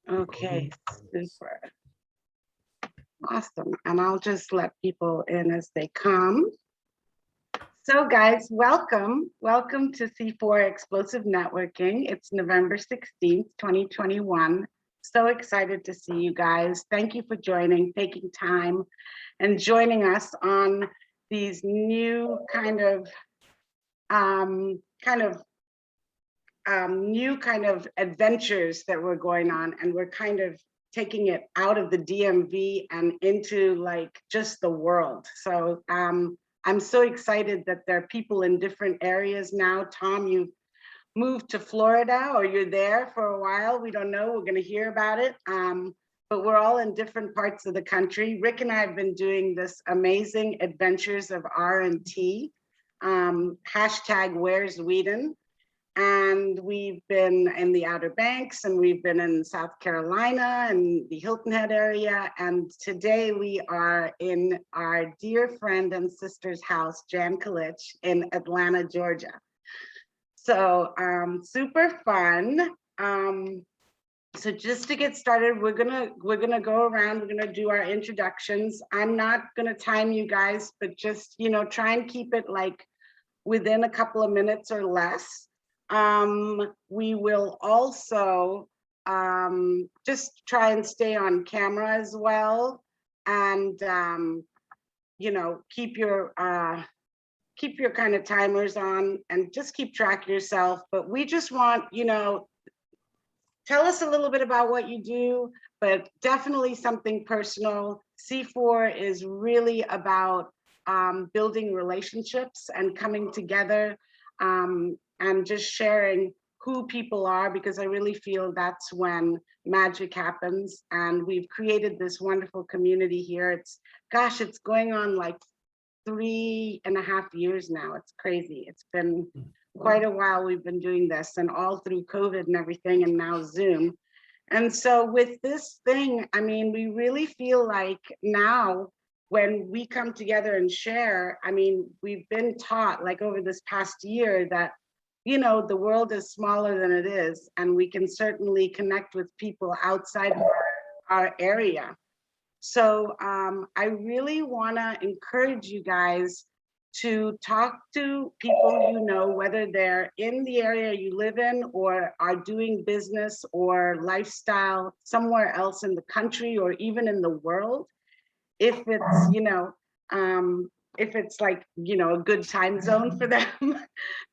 Okay, super. Awesome. And I'll just let people in as they come. So guys, welcome. Welcome to C4 Explosive Networking. It's November 16th, 2021. So excited to see you guys. Thank you for joining, taking time and joining us on these new new kind of adventures that we're going on, and we're kind of taking it out of the DMV and into like just the world. So I'm so excited that there are people in different areas now. Tom, you moved to Florida, or you're there for a while. We don't know, we're gonna hear about it. But we're all in different parts of the country. Rick and I have been doing this amazing adventures of R&T, hashtag Where's Whedon. And we've been in the Outer Banks, and we've been in South Carolina and the Hilton Head area. And today we are in our dear friend and sister's house, Jan Kalich, in Atlanta, Georgia. So super fun. So just to get started, we're gonna go around, we're gonna do our introductions. I'm not gonna time you guys, but just, you know, try and keep it like within a couple of minutes or less. We will also just try and stay on camera as well, and you know, keep your kind of timers on and just keep track of yourself. But we just want, you know, tell us a little bit about what you do, but definitely something personal. C4 is really about building relationships and coming together, and just sharing who people are, because I really feel that's when magic happens. And we've created this wonderful community here. It's, gosh, it's going on like 3.5 years now. It's crazy. It's been quite a while we've been doing this, and all through COVID and everything, and now Zoom. And so with this thing, I mean, we really feel like now when we come together and share, I mean, we've been taught like over this past year that, you know, the world is smaller than it is, and we can certainly connect with people outside of our area. So I really want to encourage you guys to talk to people you know, whether they're in the area you live in or are doing business or lifestyle somewhere else in the country or even in the world. If it's, you know, if it's like, you know, a good time zone for them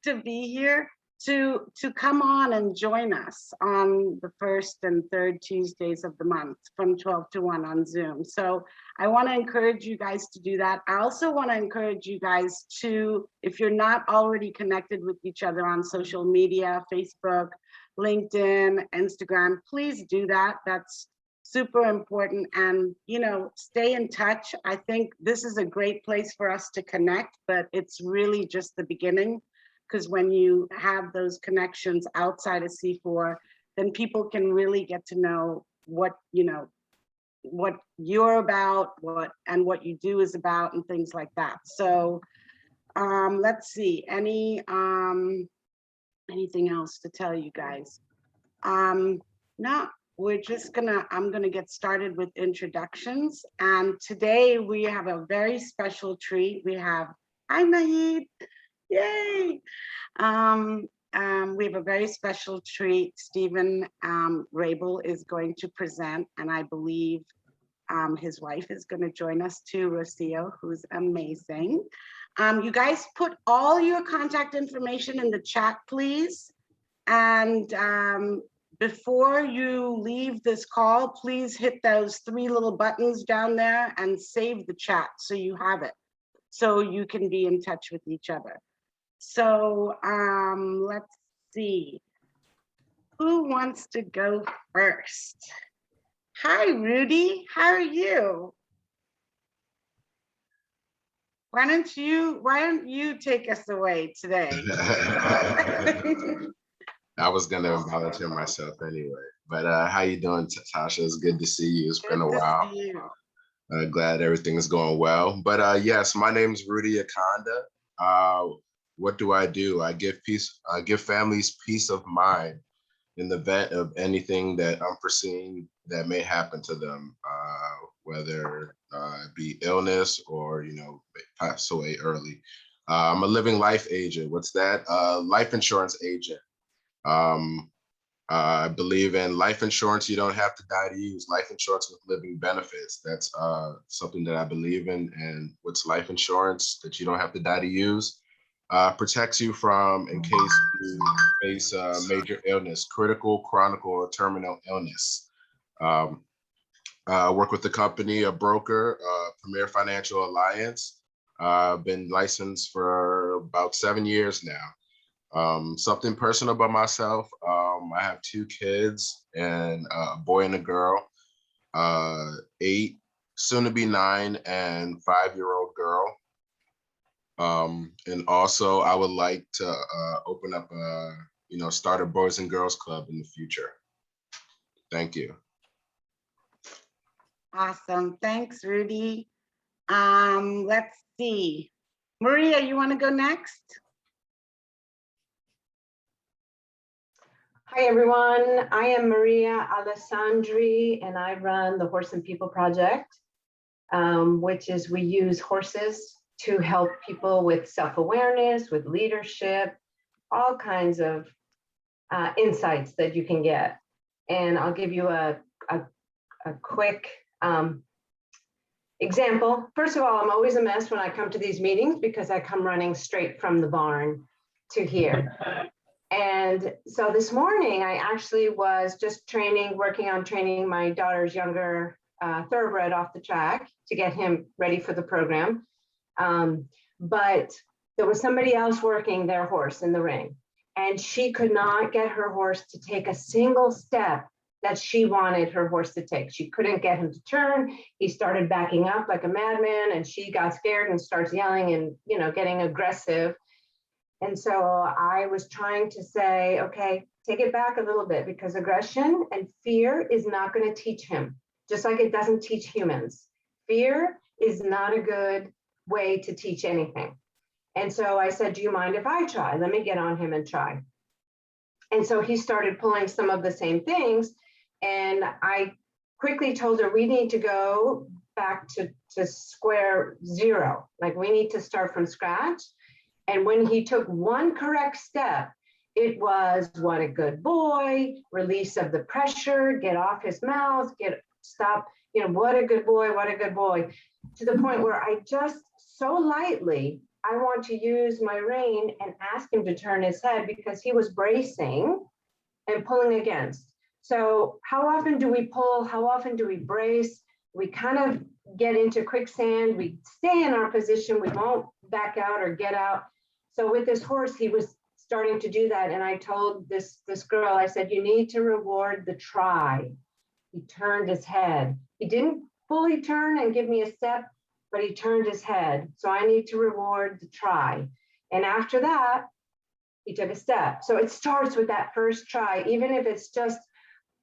to be here, to come on and join us on the first and third Tuesdays of the month from 12 to 1 on Zoom. So I want to encourage you guys to do that. I also want to encourage you guys to, if you're not already connected with each other on social media, Facebook, LinkedIn, Instagram, please do that. That's super important. And, you know, stay in touch. I think this is a great place for us to connect, but it's really just the beginning. Because when you have those connections outside of C4, then people can really get to know what, you know, what you're about, what you do is about, and things like that. So let's see, anything else to tell you guys? No, we're just I'm gonna get started with introductions. And today we have a very special treat. We have, hi Nahid. Yay! We have a very special treat. Stephen Rabil is going to present, and I believe his wife is going to join us too, Rocio, who's amazing. You guys put all your contact information in the chat, please. And before you leave this call, please hit those 3 little buttons down there and save the chat so you have it, so you can be in touch with each other. So let's see, who wants to go first? Hi, Rudy, how are you? Why don't you take us away today? I was gonna volunteer myself anyway, but how you doing, Tasha? It's good to see you. It's been a while. Glad everything's going well. But yes, my name's Rudy Akonda. What do? I give families peace of mind in the event of anything that unforeseen that may happen to them, whether it be illness or, pass away early. I'm a living life agent. What's that? Life insurance agent. I believe in life insurance. You don't have to die to use life insurance with living benefits. That's something that I believe in. And what's life insurance that you don't have to die to use? Protects you from in case you face major illness, critical, chronic, or terminal illness. Work with the company, a broker, Premier Financial Alliance. Been licensed for about 7 years now. Something personal about myself. I have 2 kids, and a boy and a girl, 8, soon to be 9, and 5-year-old girl. And also I would like to open up start a Boys and Girls Club in the future. Thank you. Awesome. Thanks, Rudy. Let's see. Maria, you want to go next? Hi, everyone. I am Maria Alessandri, and I run the Horse and People Project, which is we use horses to help people with self-awareness, with leadership, all kinds of insights that you can get. And I'll give you a quick example. First of all, I'm always a mess when I come to these meetings because I come running straight from the barn to here. And so this morning, I actually was just working on training my daughter's younger thoroughbred off the track to get him ready for the program. But there was somebody else working their horse in the ring, and she could not get her horse to take a single step that she wanted her horse to take. She couldn't get him to turn. He started backing up like a madman, and she got scared and starts yelling and, getting aggressive. And so I was trying to say, okay, take it back a little bit, because aggression and fear is not going to teach him, just like it doesn't teach humans. Fear is not a good way to teach anything. And so I said, do you mind if I try? Let me get on him and try. And so he started pulling some of the same things. And I quickly told her, we need to go back to square zero. Like, we need to start from scratch. And when he took one correct step, it was, what a good boy, release of the pressure, get off his mouth, stop, what a good boy, to the point where I just so lightly, I want to use my rein and ask him to turn his head, because he was bracing and pulling against. So how often do we pull? How often do we brace? We kind of get into quicksand. We stay in our position. We won't back out or get out. So with this horse, he was starting to do that. And I told this girl, I said, you need to reward the try. He turned his head. He didn't fully turn and give me a step, but he turned his head. So I need to reward the try. And after that, he took a step. So it starts with that first try, even if it's just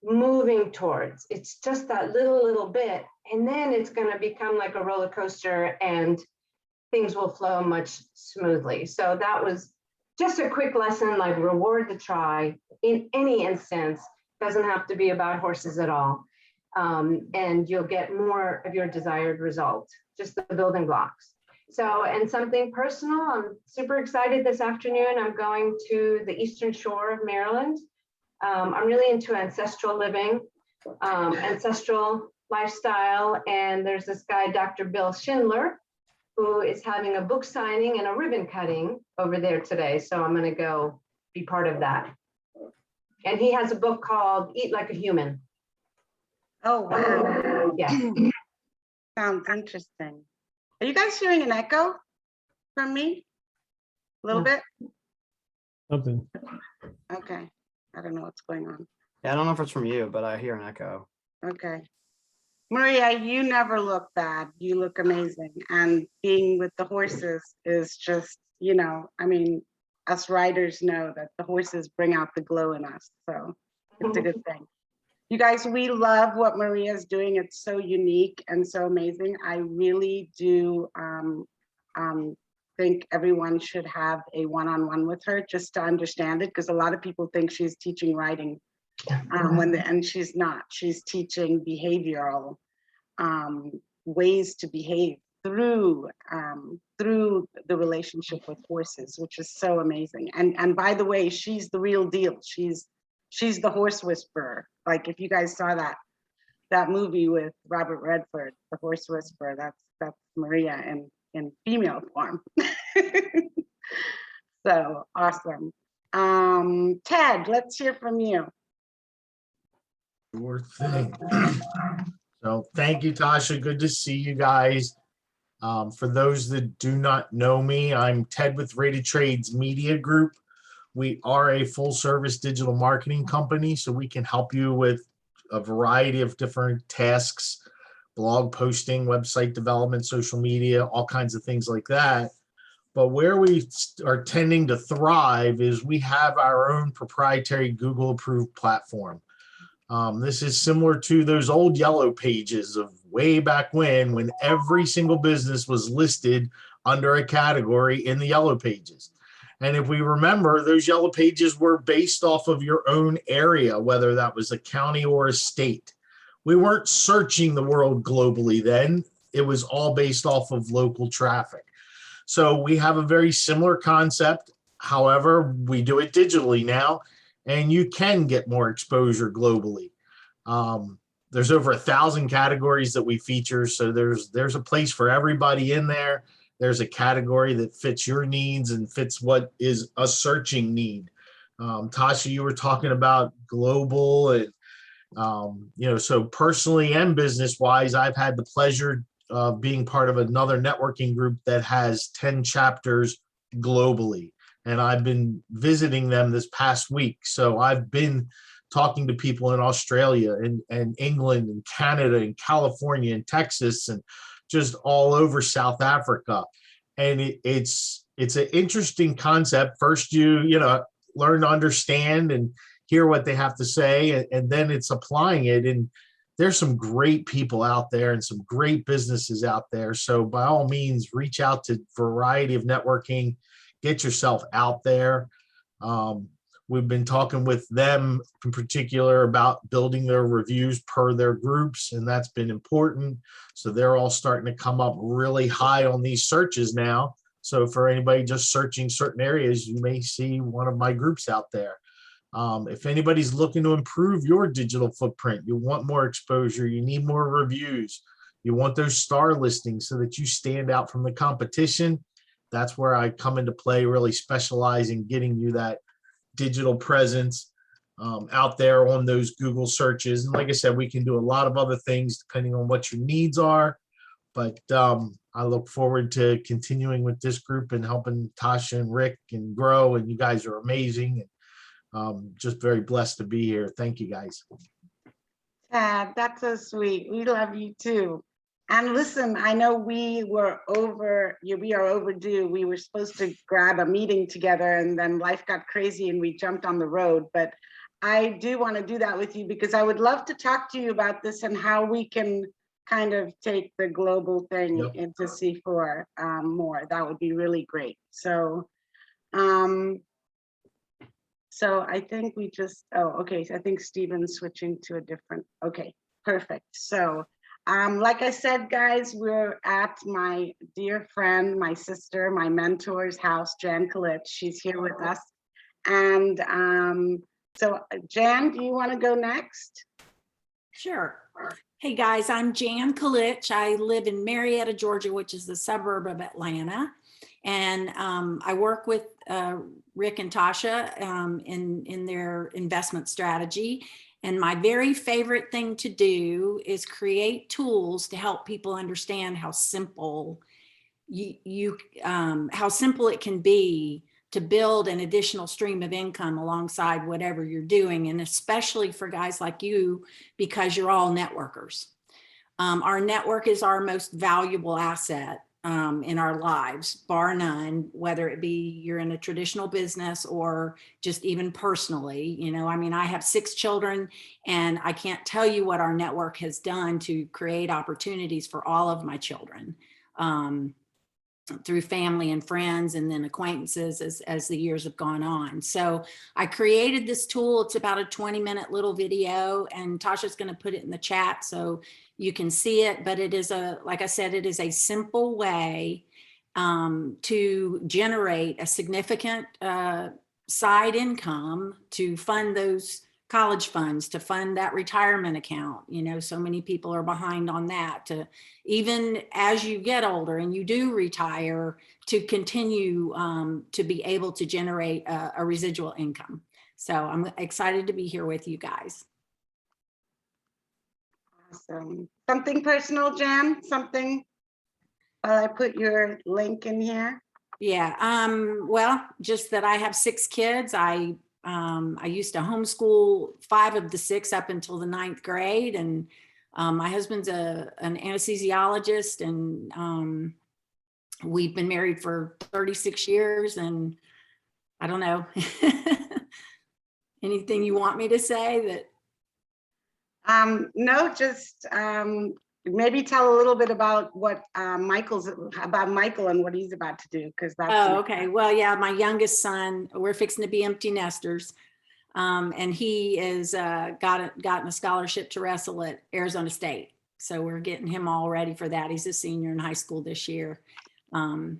moving towards, it's just that little bit. And then it's going to become like a roller coaster, and things will flow much smoothly. So that was just a quick lesson, like reward the try in any instance. Doesn't have to be about horses at all. And you'll get more of your desired result, just the building blocks. So, and something personal, I'm super excited this afternoon. I'm going to the Eastern Shore of Maryland. I'm really into ancestral living, ancestral lifestyle. And there's this guy, Dr. Bill Schindler, who is having a book signing and a ribbon cutting over there today. So I'm going to go be part of that. And he has a book called Eat Like a Human. Oh, wow. Yeah. Sounds interesting. Are you guys hearing an echo from me? A little bit? Something. Okay. I don't know what's going on. Yeah, I don't know if it's from you, but I hear an echo. Okay. Maria, you never look bad. You look amazing. And being with the horses is just, I mean, us riders know that the horses bring out the glow in us. So it's a good thing. You guys, we love what Maria's doing. It's so unique and so amazing. I really do think everyone should have a one-on-one with her just to understand it, because a lot of people think she's teaching riding, And she's not. She's teaching behavioral ways to behave through the relationship with horses, which is so amazing. And by the way, she's the real deal. She's the horse whisperer. Like if you guys saw that movie with Robert Redford, The Horse Whisperer, that's Maria in female form. So awesome. Ted, let's hear from you. Sure thing. So thank you, Tasha. Good to see you guys. For those that do not know me, I'm Ted with Rated Trades Media Group. We are a full service digital marketing company, so we can help you with a variety of different tasks, blog posting, website development, social media, all kinds of things like that. But where we are tending to thrive is we have our own proprietary Google approved platform. This is similar to those old yellow pages of way back when every single business was listed under a category in the yellow pages. And if we remember, those yellow pages were based off of your own area, whether that was a county or a state. We weren't searching the world globally then. It was all based off of local traffic. So we have a very similar concept. However, we do it digitally now, and you can get more exposure globally. There's over 1,000 categories that we feature, so there's a place for everybody in there. There's a category that fits your needs and fits what is a searching need. Tasha, you were talking about global and so personally and business wise, I've had the pleasure of being part of another networking group that has 10 chapters globally. And I've been visiting them this past week. So I've been talking to people in Australia and England and Canada and California and Texas and just all over South Africa. And it's an interesting concept. First, you learn to understand and hear what they have to say, and then it's applying it. And there's some great people out there and some great businesses out there. So by all means, reach out to a variety of networking, get yourself out there. We've been talking with them in particular about building their reviews per their groups, and that's been important. So they're all starting to come up really high on these searches now. So for anybody just searching certain areas, you may see one of my groups out there. If anybody's looking to improve your digital footprint, you want more exposure, you need more reviews, you want those star listings so that you stand out from the competition, that's where I come into play, really specialize in getting you that digital presence out there on those Google searches. And like I said, we can do a lot of other things depending on what your needs are. But I look forward to continuing with this group and helping Tasha and Rick and grow. And you guys are amazing. And just very blessed to be here. Thank you, guys. That's so sweet. We love you too. And listen, I know we are overdue. We were supposed to grab a meeting together and then life got crazy and we jumped on the road. But I do want to do that with you because I would love to talk to you about this and how we can kind of take the global thing into C4 more. That would be really great. So I think we just, okay. So I think Stephen's switching to a different, okay, perfect. So like I said, guys, we're at my dear friend, my sister, my mentor's house, Jan Kalich. She's here with us. And so Jan, do you want to go next? Sure. Hey guys, I'm Jan Kalich. I live in Marietta, Georgia, which is the suburb of Atlanta. And I work with Rick and Tasha in their investment strategy. And my very favorite thing to do is create tools to help people understand how simple how simple it can be to build an additional stream of income alongside whatever you're doing. And especially for guys like you, because you're all networkers. Our network is our most valuable asset in our lives, bar none, whether it be you're in a traditional business or just even personally. I mean, I have 6 children and I can't tell you what our network has done to create opportunities for all of my children. through family and friends and then acquaintances as the years have gone on. So I created this tool. It's about a 20-minute little video, and Tasha's going to put it in the chat so you can see it. But it is like I said, it is a simple way to generate a significant side income to fund those college funds, to fund that retirement account. You know, so many people are behind on that, to even as you get older and you do retire, to continue to be able to generate a residual income. So I'm excited to be here with you guys. Awesome. Something personal, Jan? Something? I put your link in here. Yeah, well, just that I have 6 kids. I used to homeschool 5 of the 6 up until the 9th grade. And my husband's an anesthesiologist, and we've been married for 36 years. And I don't know, anything you want me to say that? No, just maybe tell a little bit about what Michael and what he's about to do, because that's. Oh, okay. Well, yeah, my youngest son, we're fixing to be empty nesters. And he is gotten a scholarship to wrestle at Arizona State. So we're getting him all ready for that. He's a senior in high school this year. And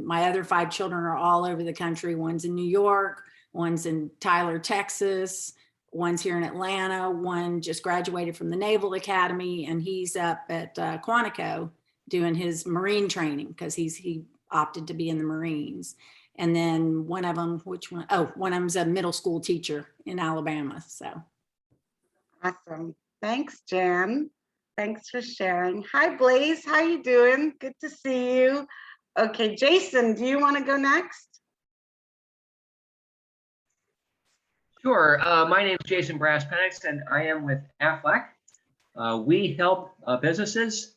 my other 5 children are all over the country. One's in New York, one's in Tyler, Texas, one's here in Atlanta, one just graduated from the Naval Academy, and he's up at Quantico doing his Marine training because he opted to be in the Marines. And then one of them, one of them's a middle school teacher in Alabama. So. Awesome. Thanks, Jan. Thanks for sharing. Hi, Blaze. How you doing? Good to see you. Okay, Jason, do you want to go next? Sure. My name is Jason Brass-Penix, and I am with Aflac. We help businesses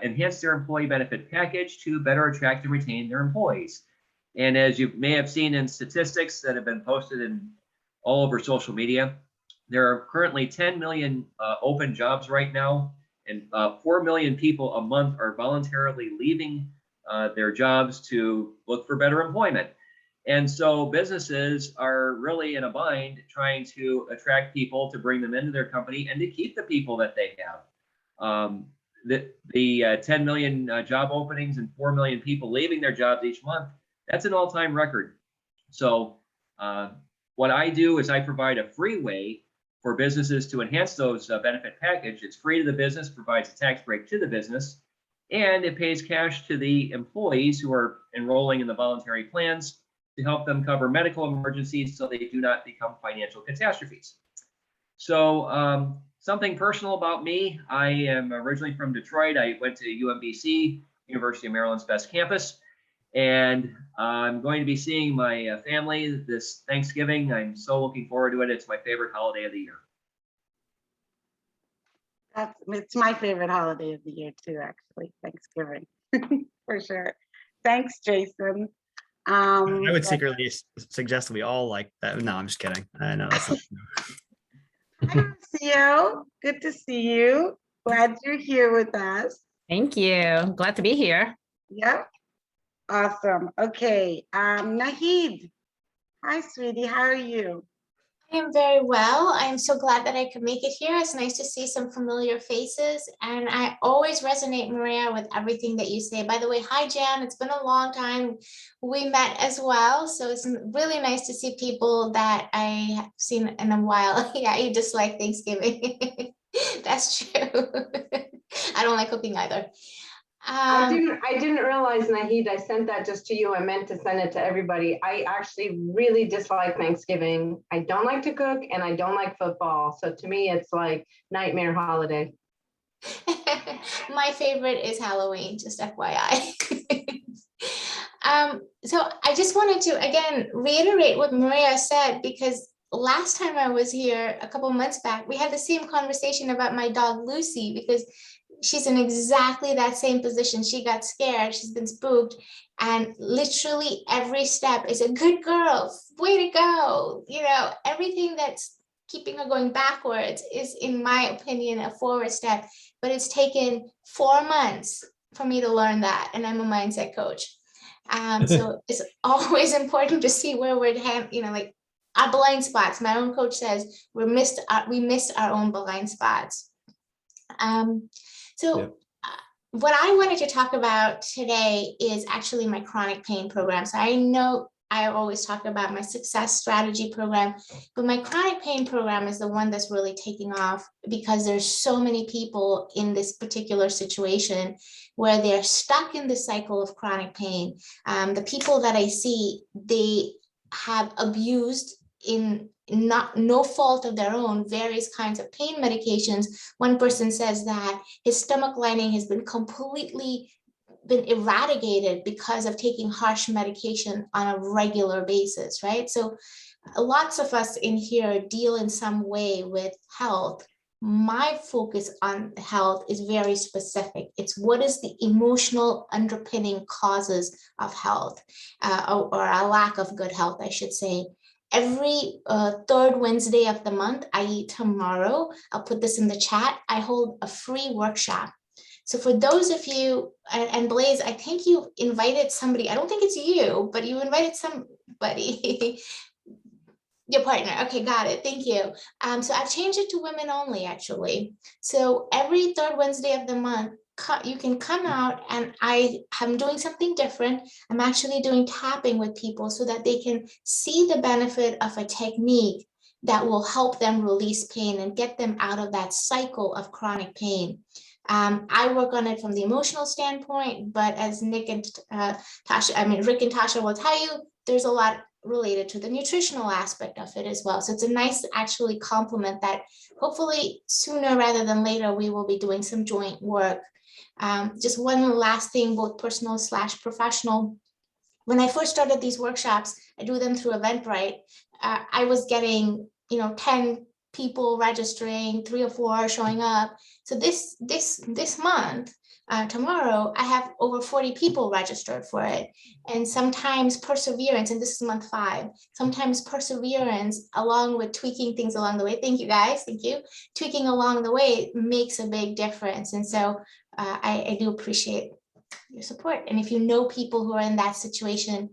enhance their employee benefit package to better attract and retain their employees. And as you may have seen in statistics that have been posted in all over social media, there are currently 10 million open jobs right now, and 4 million people a month are voluntarily leaving their jobs to look for better employment. And so businesses are really in a bind trying to attract people to bring them into their company and to keep the people that they have. The 10 million job openings and 4 million people leaving their jobs each month, that's an all-time record. So what I do is I provide a free way for businesses to enhance those benefit package. It's free to the business, provides a tax break to the business, and it pays cash to the employees who are enrolling in the voluntary plans to help them cover medical emergencies so they do not become financial catastrophes. So something personal about me, I am originally from Detroit. I went to UMBC, University of Maryland's best campus, and I'm going to be seeing my family this Thanksgiving. I'm so looking forward to it. It's my favorite holiday of the year. It's my favorite holiday of the year too, actually, Thanksgiving, for sure. Thanks, Jason. I would secretly suggest we all like that. No, I'm just kidding. I know that's not Hi, Rocio. Good to see you. Glad you're here with us. Thank you. Glad to be here. Yep. Awesome. Okay. Nahid. Hi, sweetie. How are you? I am very well. I am so glad that I could make it here. It's nice to see some familiar faces. And I always resonate, Maria, with everything that you say. By the way, hi, Jan. It's been a long time. We met as well. So it's really nice to see people that I have seen in a while. Yeah, you dislike Thanksgiving. That's true. I don't like cooking either. I didn't realize, Nahid, I sent that just to you. I meant to send it to everybody. I actually really dislike Thanksgiving. I don't like to cook and I don't like football. So to me, it's like nightmare holiday. My favorite is Halloween, just FYI. So I just wanted to, again, reiterate what Maria said, because last time I was here a couple months back, we had the same conversation about my dog, Lucy, because she's in exactly that same position. She got scared, she's been spooked, and literally every step is a good girl, way to go. You know, everything that's keeping her going backwards is, in my opinion, a forward step. But it's taken 4 months for me to learn that, and I'm a mindset coach. So it's always important to see where we're, like our blind spots. My own coach says we missed our own blind spots. So Yep. What I wanted to talk about today is actually my chronic pain program. So I know I always talk about my success strategy program, but my chronic pain program is the one that's really taking off because there's so many people in this particular situation where they're stuck in the cycle of chronic pain. The people that I see, they have abused in no fault of their own various kinds of pain medications. One person says that his stomach lining has been completely eradicated because of taking harsh medication on a regular basis, right? So lots of us in here deal in some way with health. My focus on health is very specific. It's what is the emotional underpinning causes of health, or a lack of good health, I should say. Every third Wednesday of the month, i.e. tomorrow, I'll put this in the chat, I hold a free workshop. So for those of you, and Blaze, I think you invited somebody, I don't think it's you, but you invited somebody, your partner. Okay, got it. Thank you. So I've changed it to women only, actually. So every third Wednesday of the month, you can come out, and I'm doing something different. I'm actually doing tapping with people so that they can see the benefit of a technique that will help them release pain and get them out of that cycle of chronic pain. I work on it from the emotional standpoint, but as Nick and Rick and Tasha will tell you, there's a lot related to the nutritional aspect of it as well. So it's a nice actually complement that hopefully sooner rather than later, we will be doing some joint work. Just one last thing, both personal / professional. When I first started these workshops, I do them through Eventbrite. I was getting, 10 people registering, 3 or 4 showing up. So this month, tomorrow, I have over 40 people registered for it. And sometimes perseverance, and this is month 5, sometimes perseverance along with tweaking things along the way. Thank you guys, thank you. Tweaking along the way makes a big difference. And so I do appreciate your support. And if you know people who are in that situation,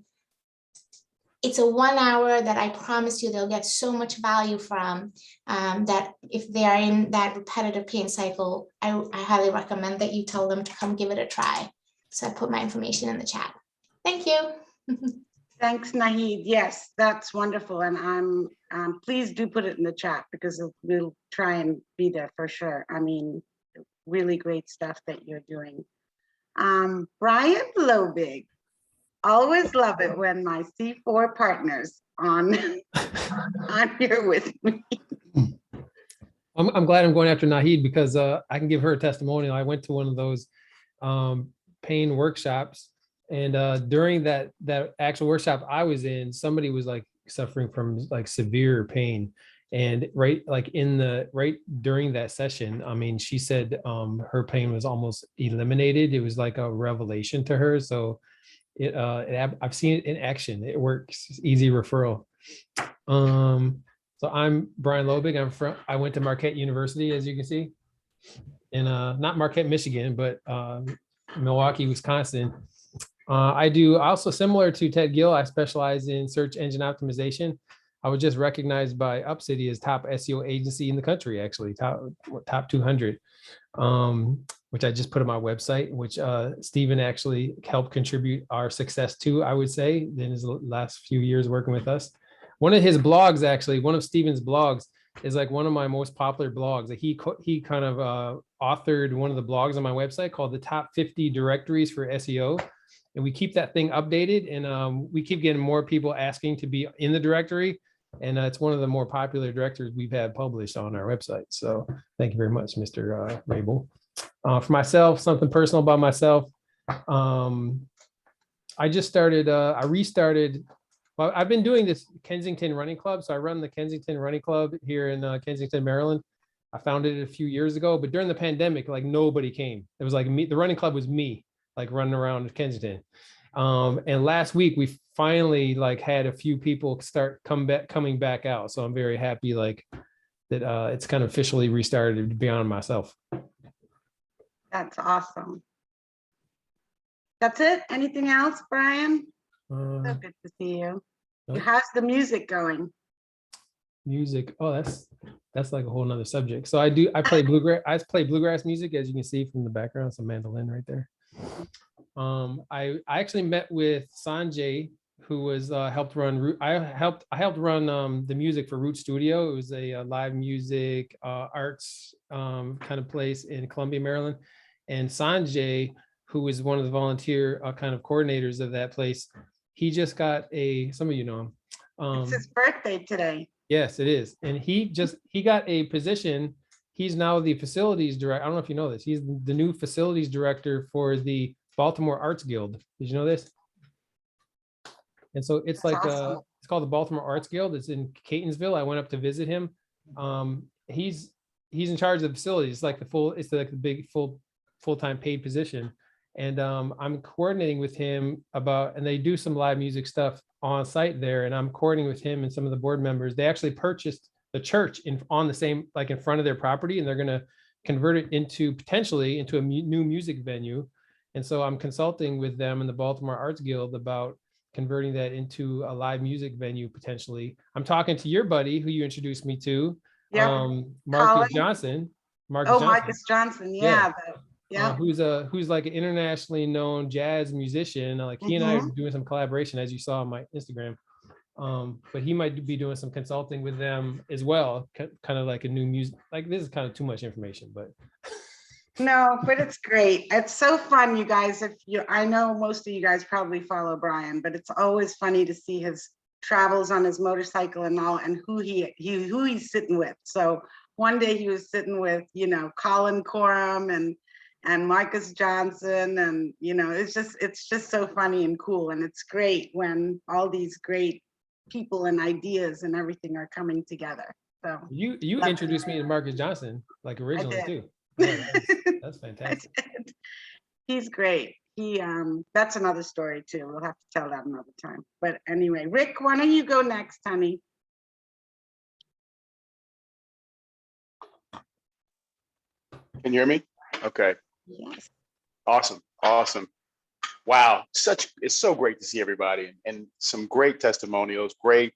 it's a 1 hour that I promise you they'll get so much value from, that if they are in that repetitive pain cycle, I highly recommend that you tell them to come give it a try. So I put my information in the chat. Thank you. Thanks, Nahid. Yes, that's wonderful. And please do put it in the chat because we'll try and be there for sure. I mean, really great stuff that you're doing. Brian Lobig. Always love it when my C4 partners on here with me. I'm glad I'm going after Nahid because I can give her a testimonial. I went to one of those pain workshops, and during that actual workshop I was in, somebody was like suffering from like severe pain, and right during that session, I mean, she said her pain was almost eliminated. It was like a revelation to her. So I've seen it in action. It works. Easy referral. So I'm Brian Lobig. I went to Marquette University, as you can see, in not Marquette, Michigan, but Milwaukee, Wisconsin. I also, similar to Ted Gill, I specialize in search engine optimization. I was just recognized by UpCity as top SEO agency in the country, actually, top 200. Which I just put on my website, which Stephen actually helped contribute our success to, I would say, in his last few years working with us. One of his blogs, actually, one of Stephen's blogs is like one of my most popular blogs. He kind of authored one of the blogs on my website called the top 50 directories for SEO. And we keep that thing updated, and we keep getting more people asking to be in the directory. And it's one of the more popular directories we've had published on our website. So thank you very much, Mr. Rabil. For myself, something personal about myself. I just started, I restarted, well, I've been doing this Kensington Running Club. So I run the Kensington Running Club here in Kensington, Maryland. I founded it a few years ago, but during the pandemic, like nobody came. It was like me, the running club was me, like running around Kensington. And last week we finally like had a few people start coming back out. So I'm very happy like that it's kind of officially restarted beyond myself. That's awesome. That's it? Anything else, Brian? So Uh, good to see you. nope. How's the music going? Music. Oh, that's like a whole nother subject. So I play bluegrass music, as you can see from the background, some mandolin right there. I actually met with Sanjay, who was helped run I helped run the music for Root Studio. It was a live music arts kind of place in Columbia, Maryland. And Sanjay, who is one of the volunteer kind of coordinators of that place, he just got some of you know him. It's his birthday today. Yes, it is. And he got a position. He's now the facilities director. I don't know if you know this. He's the new facilities director for the Baltimore Arts Guild. Did you know this? And so it's That's like awesome. it's called the Baltimore Arts Guild. It's in Catonsville. I went up to visit him. He's in charge of the facilities. It's like the big full-time paid position. And I'm coordinating with him and they do some live music stuff on site there. And I'm coordinating with him and some of the board members. They actually purchased the church on the same, like in front of their property, and they're going to convert it potentially into a new music venue. And so I'm consulting with them and the Baltimore Arts Guild about converting that into a live music venue potentially. I'm talking to your buddy who you introduced me to, Yep. Marcus Colin? Johnson. Marcus Johnson. Yeah. Who's like an internationally known jazz musician. Like he and I are doing some collaboration, as you saw on my Instagram. But he might be doing some consulting with them as well, kind of like a new music. Like this is kind of too much information, but No, but it's great. It's so fun, you guys. I know most of you guys probably follow Brian, but it's always funny to see his travels on his motorcycle and all, and who he's sitting with. So one day he was sitting with, Colin Coram and Marcus Johnson, and it's just so funny and cool, and it's great when all these great people and ideas and everything are coming together. So you introduced me to Marcus Johnson, like originally too. Yeah, that's fantastic. He's great. That's another story too. We'll have to tell that another time. But anyway, Rick, why don't you go next, honey? Can you hear me? Okay. Yes. Awesome. Wow. It's so great to see everybody and some great testimonials, great,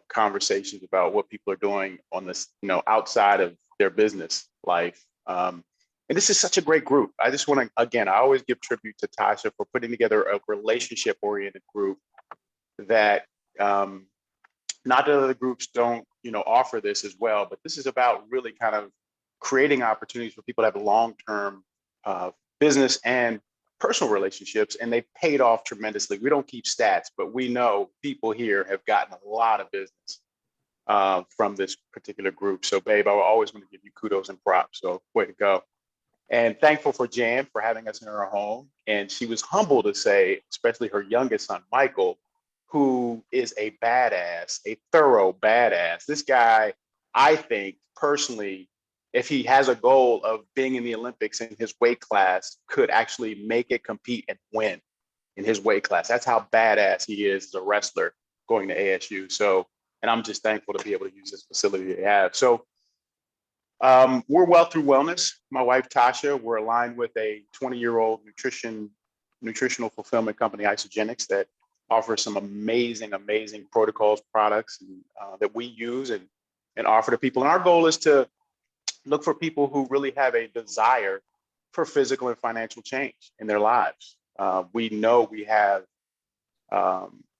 conversations about what people are doing on this, outside of their business life. And this is such a great group. I just want to, again, I always give tribute to Tasha for putting together a relationship oriented group that, not that other groups don't, offer this as well, but this is about really kind of creating opportunities for people to have long-term business and personal relationships, and they paid off tremendously. We don't keep stats, but we know people here have gotten a lot of business from this particular group. So babe, I always want to give you kudos and props. So way to go. And thankful for Jan for having us in her home. And she was humble to say, especially her youngest son, Michael, who is a badass, a thorough badass. This guy, I think personally, if he has a goal of being in the Olympics in his weight class, could actually make it, compete, and win in his weight class. That's how badass he is as a wrestler going to ASU. So, and I'm just thankful to be able to use this facility they have. So we're Well Through Wellness. My wife, Tasha, we're aligned with a 20-year-old nutritional fulfillment company, Isogenics, that offers some amazing protocols, products that we use and offer to people. And our goal is to look for people who really have a desire for physical and financial change in their lives. We know we have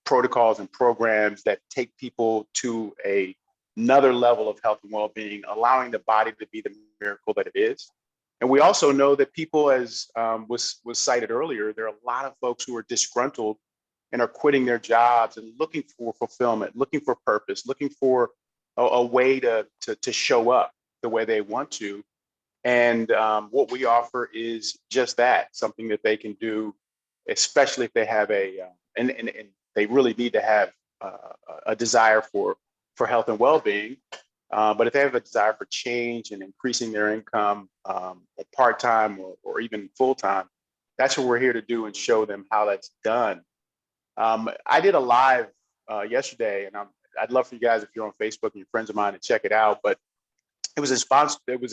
protocols and programs that take people to another level of health and well-being, allowing the body to be the miracle that it is. And we also know that people, as was cited earlier, there are a lot of folks who are disgruntled and are quitting their jobs and looking for fulfillment, looking for purpose, looking for a way to show up the way they want to. And what we offer is just that, something that they can do, especially if they have and they really need to have a desire for health and well-being. But if they have a desire for change and increasing their income part-time or even full-time, that's what we're here to do and show them how that's done. I did a live yesterday, and I'd love for you guys, if you're on Facebook and you're friends of mine, to check it out. But it was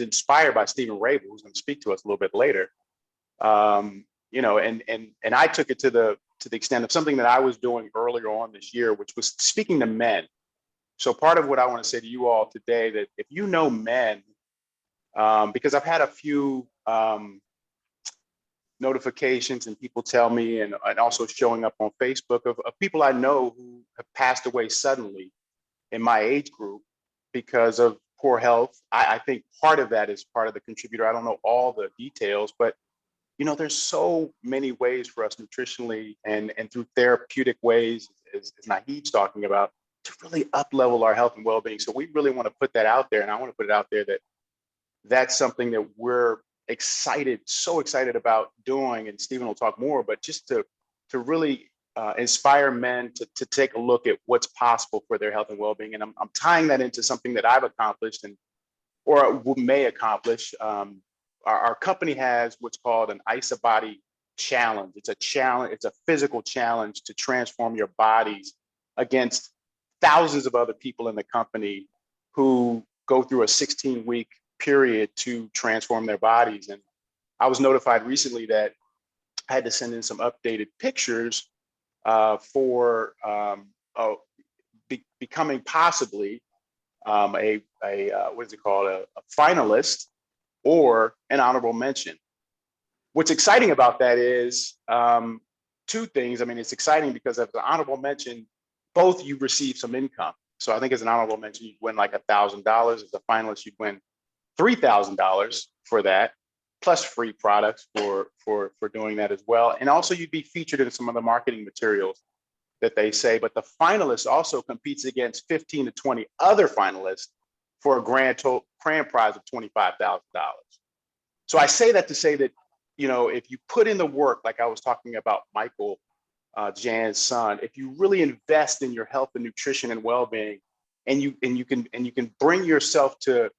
inspired by Stephen Rabil, who's going to speak to us a little bit later. you know, and I took it to the extent of something that I was doing earlier on this year, which was speaking to men. So part of what I want to say to you all today, that if you know men, because I've had a few notifications and people tell me, and also showing up on Facebook of people I know who have passed away suddenly in my age group because of poor health. I think part of that is part of the contributor. I don't know all the details, but you know, there's so many ways for us nutritionally and through therapeutic ways, as Nahid's talking about, to really up-level our health and well-being. So we really want to put that out there, and I want to put it out there that that's something that we're excited, so excited about doing, and Stephen will talk more, but just to really inspire men to take a look at what's possible for their health and well-being. And I'm tying that into something that I've accomplished or may accomplish. Our company has what's called an IsaBody challenge. It's a challenge, it's a physical challenge to transform your bodies against thousands of other people in the company who go through a 16-week period to transform their bodies. And I was notified recently that I had to send in some updated pictures for becoming possibly what is it called, a finalist or an honorable mention. What's exciting about that is two things. I mean, it's exciting because of the honorable mention, both you receive some income. So I think as an honorable mention, you'd win like $1,000. As a finalist, you'd win $3,000 for that, plus free products for doing that as well. And also you'd be featured in some of the marketing materials that they say, but the finalist also competes against 15 to 20 other finalists for a grand prize of $25,000. So I say that to say that, you know, if you put in the work, like I was talking about Michael, Jan's son, if you really invest in your health and nutrition and well-being, and you can bring yourself to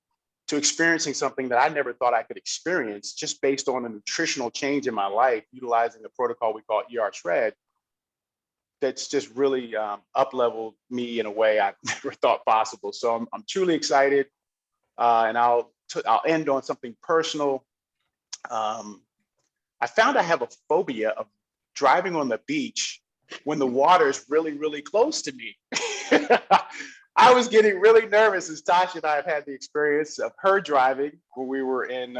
experiencing something that I never thought I could experience just based on a nutritional change in my life, utilizing the protocol we call ER Shred, that's just really up-leveled me in a way I never thought possible. So I'm truly excited, and I'll end on something personal. I found I have a phobia of driving on the beach when the water is really, really close to me. I was getting really nervous as Tasha and I have had the experience of her driving when we were in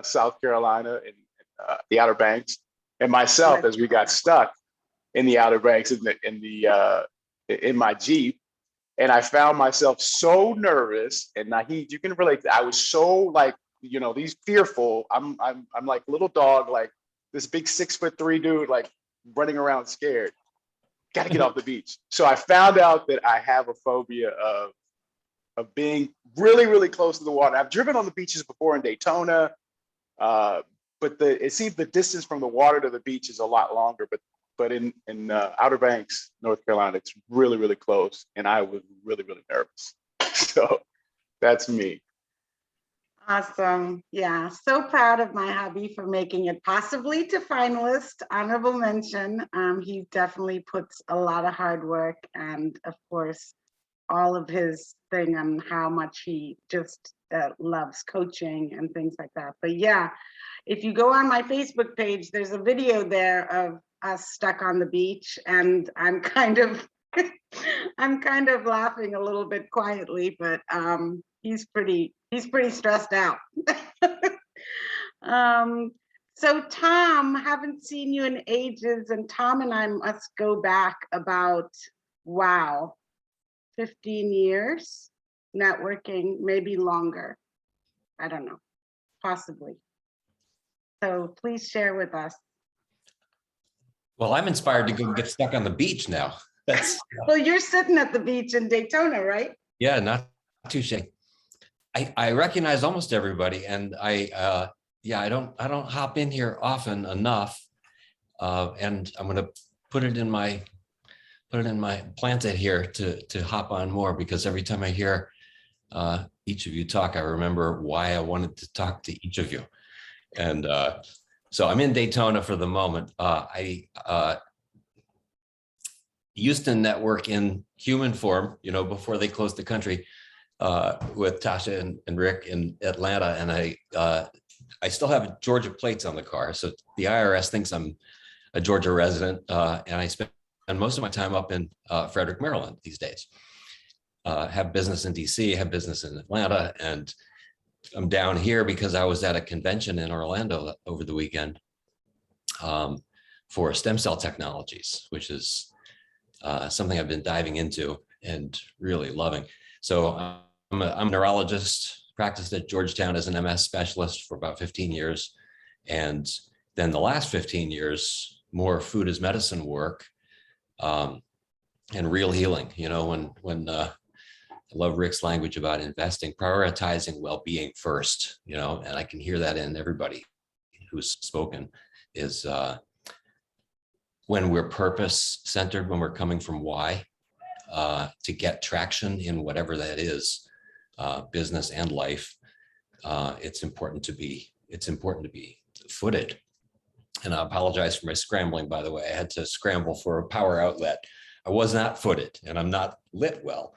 South Carolina in the Outer Banks, and myself as we got stuck in the Outer Banks in my Jeep. And I found myself so nervous, and Nahid, you can relate. I was so like, you know, these fearful. I'm like little dog, like this big 6'3" dude, like running around scared. Got to get off the beach. So I found out that I have a phobia of being really, really close to the water. I've driven on the beaches before in Daytona, but it seems the distance from the water to the beach is a lot longer. But in Outer Banks, North Carolina, it's really, really close, and I was really, really nervous. So that's me. Awesome. Yeah, so proud of my hubby for making it possibly to finalist, honorable mention. He definitely puts a lot of hard work, and of course, all of his thing on how much he just loves coaching and things like that. But yeah, if you go on my Facebook page, there's a video there of us stuck on the beach, and I'm kind of laughing a little bit quietly, but he's pretty stressed out. So Tom, haven't seen you in ages, and Tom and I must go back about, wow, 15 years networking, maybe longer. I don't know, possibly. So please share with us. Well, I'm inspired to go get stuck on the beach now. That's well, you're sitting at the beach in Daytona, right? Yeah, not touche. I recognize almost everybody, and I don't hop in here often enough, and I'm going to put it in my plant it here to hop on more, because every time I hear each of you talk, I remember why I wanted to talk to each of you. And so I'm in Daytona for the moment. I used to network in human form, you know, before they closed the country, with Tasha and Rick in Atlanta. And I I still have Georgia plates on the car. So the IRS thinks I'm a Georgia resident, and I spend most of my time up in Frederick, Maryland these days. Have business in DC, have business in Atlanta, and I'm down here because I was at a convention in Orlando over the weekend for stem cell technologies, which is something I've been diving into and really loving. So I'm a neurologist, practiced at Georgetown as an MS specialist for about 15 years. And then the last 15 years, more food as medicine work and real healing. You know, when I love Rick's language about investing, prioritizing well-being first, you know, and I can hear that in everybody who's spoken, is when we're purpose centered, when we're coming from why, to get traction in whatever that is, business and life, it's important to be footed. And I apologize for my scrambling, by the way. I had to scramble for a power outlet. I was not footed and I'm not lit well.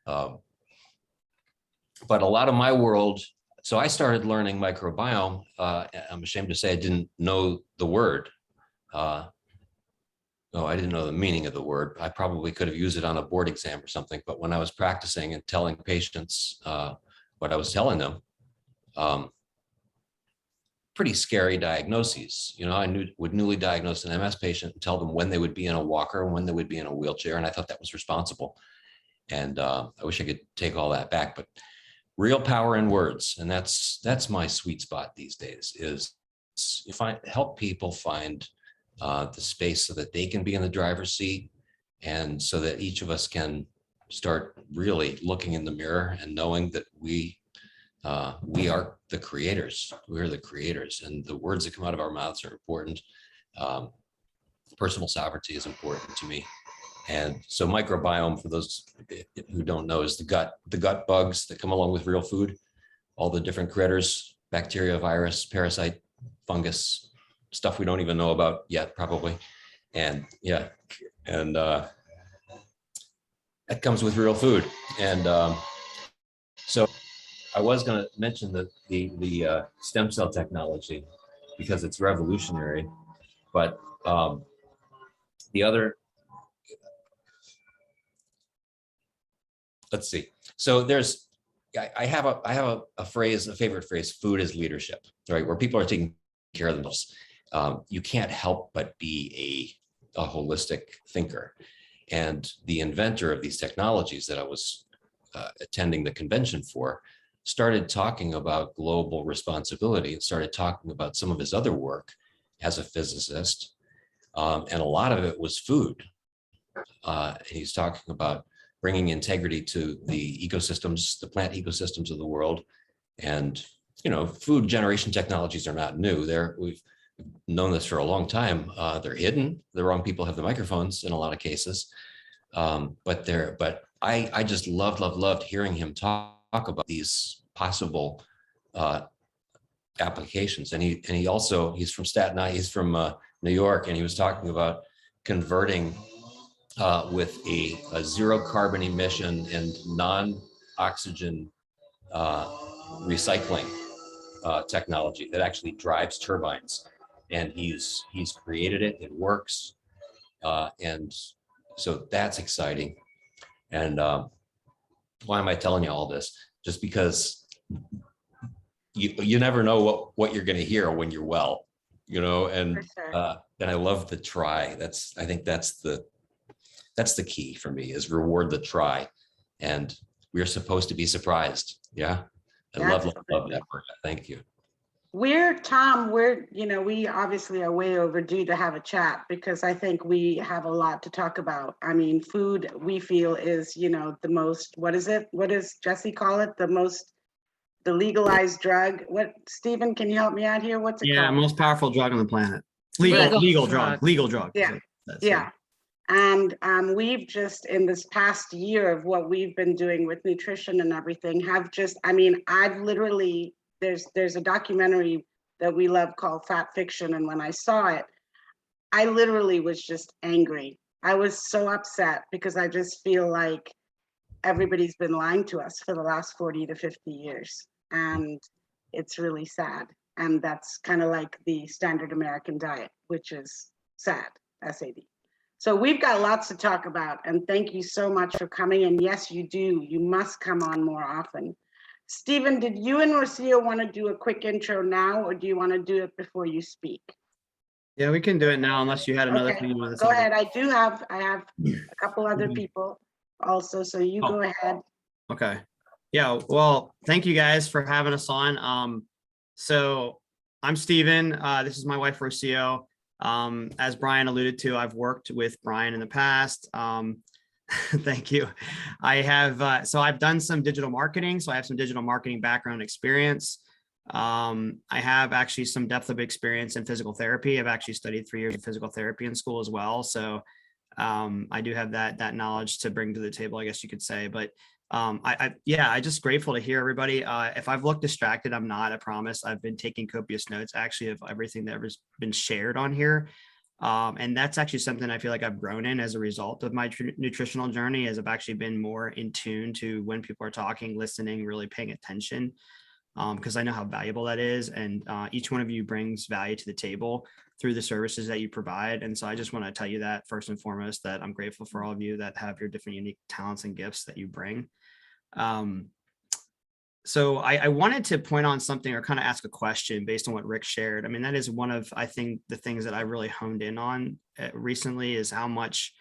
But a lot of my world, so I started learning microbiome. I'm ashamed to say I didn't know the word. No, I didn't know the meaning of the word. I probably could have used it on a board exam or something, but when I was practicing and telling patients what I was telling them, pretty scary diagnoses. You know, I would newly diagnose an MS patient and tell them when they would be in a walker and when they would be in a wheelchair, and I thought that was responsible. And I wish I could take all that back, but real power in words, and that's my sweet spot these days. Is help people find the space so that they can be in the driver's seat, and so that each of us can start really looking in the mirror and knowing that we are the creators. We're the creators, and the words that come out of our mouths are important. Personal sovereignty is important to me. And so microbiome, for those who don't know, is the gut bugs that come along with real food, all the different critters, bacteria, virus, parasite, fungus, stuff we don't even know about yet, probably. And yeah, and that comes with real food. And so I was going to mention the stem cell technology because it's revolutionary, but the other, let's see. So I have a phrase, a favorite phrase, food is leadership, right? Where people are taking care of themselves. You can't help but be a holistic thinker. And the inventor of these technologies that I was attending the convention for started talking about global responsibility and started talking about some of his other work as a physicist. And a lot of it was food. He's talking about bringing integrity to the ecosystems, the plant ecosystems of the world. And, you know, food generation technologies are not new. We've known this for a long time. They're hidden. The wrong people have the microphones in a lot of cases. But I just loved hearing him talk about these possible applications. And he's from Staten Island, he's from New York, and he was talking about converting with a zero carbon emission and non-oxygen recycling technology that actually drives turbines. And he's created it, it works. And so that's exciting. And why am I telling you all this? Just because you never know what you're going to hear when you're well, you know, and I love the try. I think that's the key for me, is reward the try. And we're supposed to be surprised. Yeah. I love that word. Thank you. Tom, we obviously are way overdue to have a chat, because I think we have a lot to talk about. I mean, food, we feel, is, the most, what does Jesse call it? The legalized drug. Stephen, can you help me out here? What's it called? Yeah, most powerful drug on the planet. Legal drug. Yeah. And we've just, in this past year of what we've been doing with nutrition and everything, I've literally, there's a documentary that we love called Fat Fiction. And when I saw it, I literally was just angry. I was so upset, because I just feel like everybody's been lying to us for the last 40 to 50 years. And it's really sad. And that's kind of like the standard American diet, which is SAD, SAD. So we've got lots to talk about, and thank you so much for coming. And yes, you do. You must come on more often. Stephen, did you and Rocio want to do a quick intro now, or do you want to do it before you speak? Yeah, we can do it now unless you had another Okay, thing you wanted to go say. ahead. I have a couple other people also, so you go ahead. Okay. Yeah, well, thank you guys for having us on. So I'm Steven. This is my wife, Rocio. As Brian alluded to, I've worked with Brian in the past. Thank you. I have, so I've done some digital marketing. So I have some digital marketing background experience. I have actually some depth of experience in physical therapy. I've actually studied 3 years of physical therapy in school as well. So I do have that knowledge to bring to the table, I guess you could say. But I just grateful to hear everybody. If I've looked distracted, I'm not, I promise. I've been taking copious notes actually of everything that has been shared on here. And that's actually something I feel like I've grown in as a result of my nutritional journey, as I've actually been more in tune to when people are talking, listening, really paying attention, because I know how valuable that is. And each one of you brings value to the table through the services that you provide. And so I just want to tell you that first and foremost, that I'm grateful for all of you that have your different unique talents and gifts that you bring. So I wanted to point on something or kind of ask a question based on what Rick shared. I mean, that is one of, I think, the things that I really honed in on recently is how much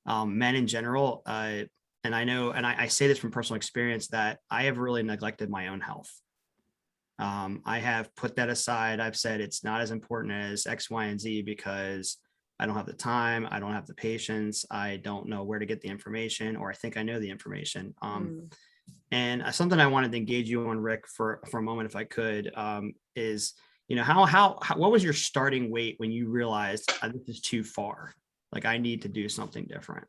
men in general, and I know, and I say this from personal experience, that I have really neglected my own health. I have put that aside. I've said it's not as important as X, Y, and Z because I don't have the time. I don't have the patience. I don't know where to get the information, or I think I know the information. And something I wanted to engage you on, Rick, for a moment, if I could, is, you know, how what was your starting weight when you realized this is too far? Like, I need to do something different.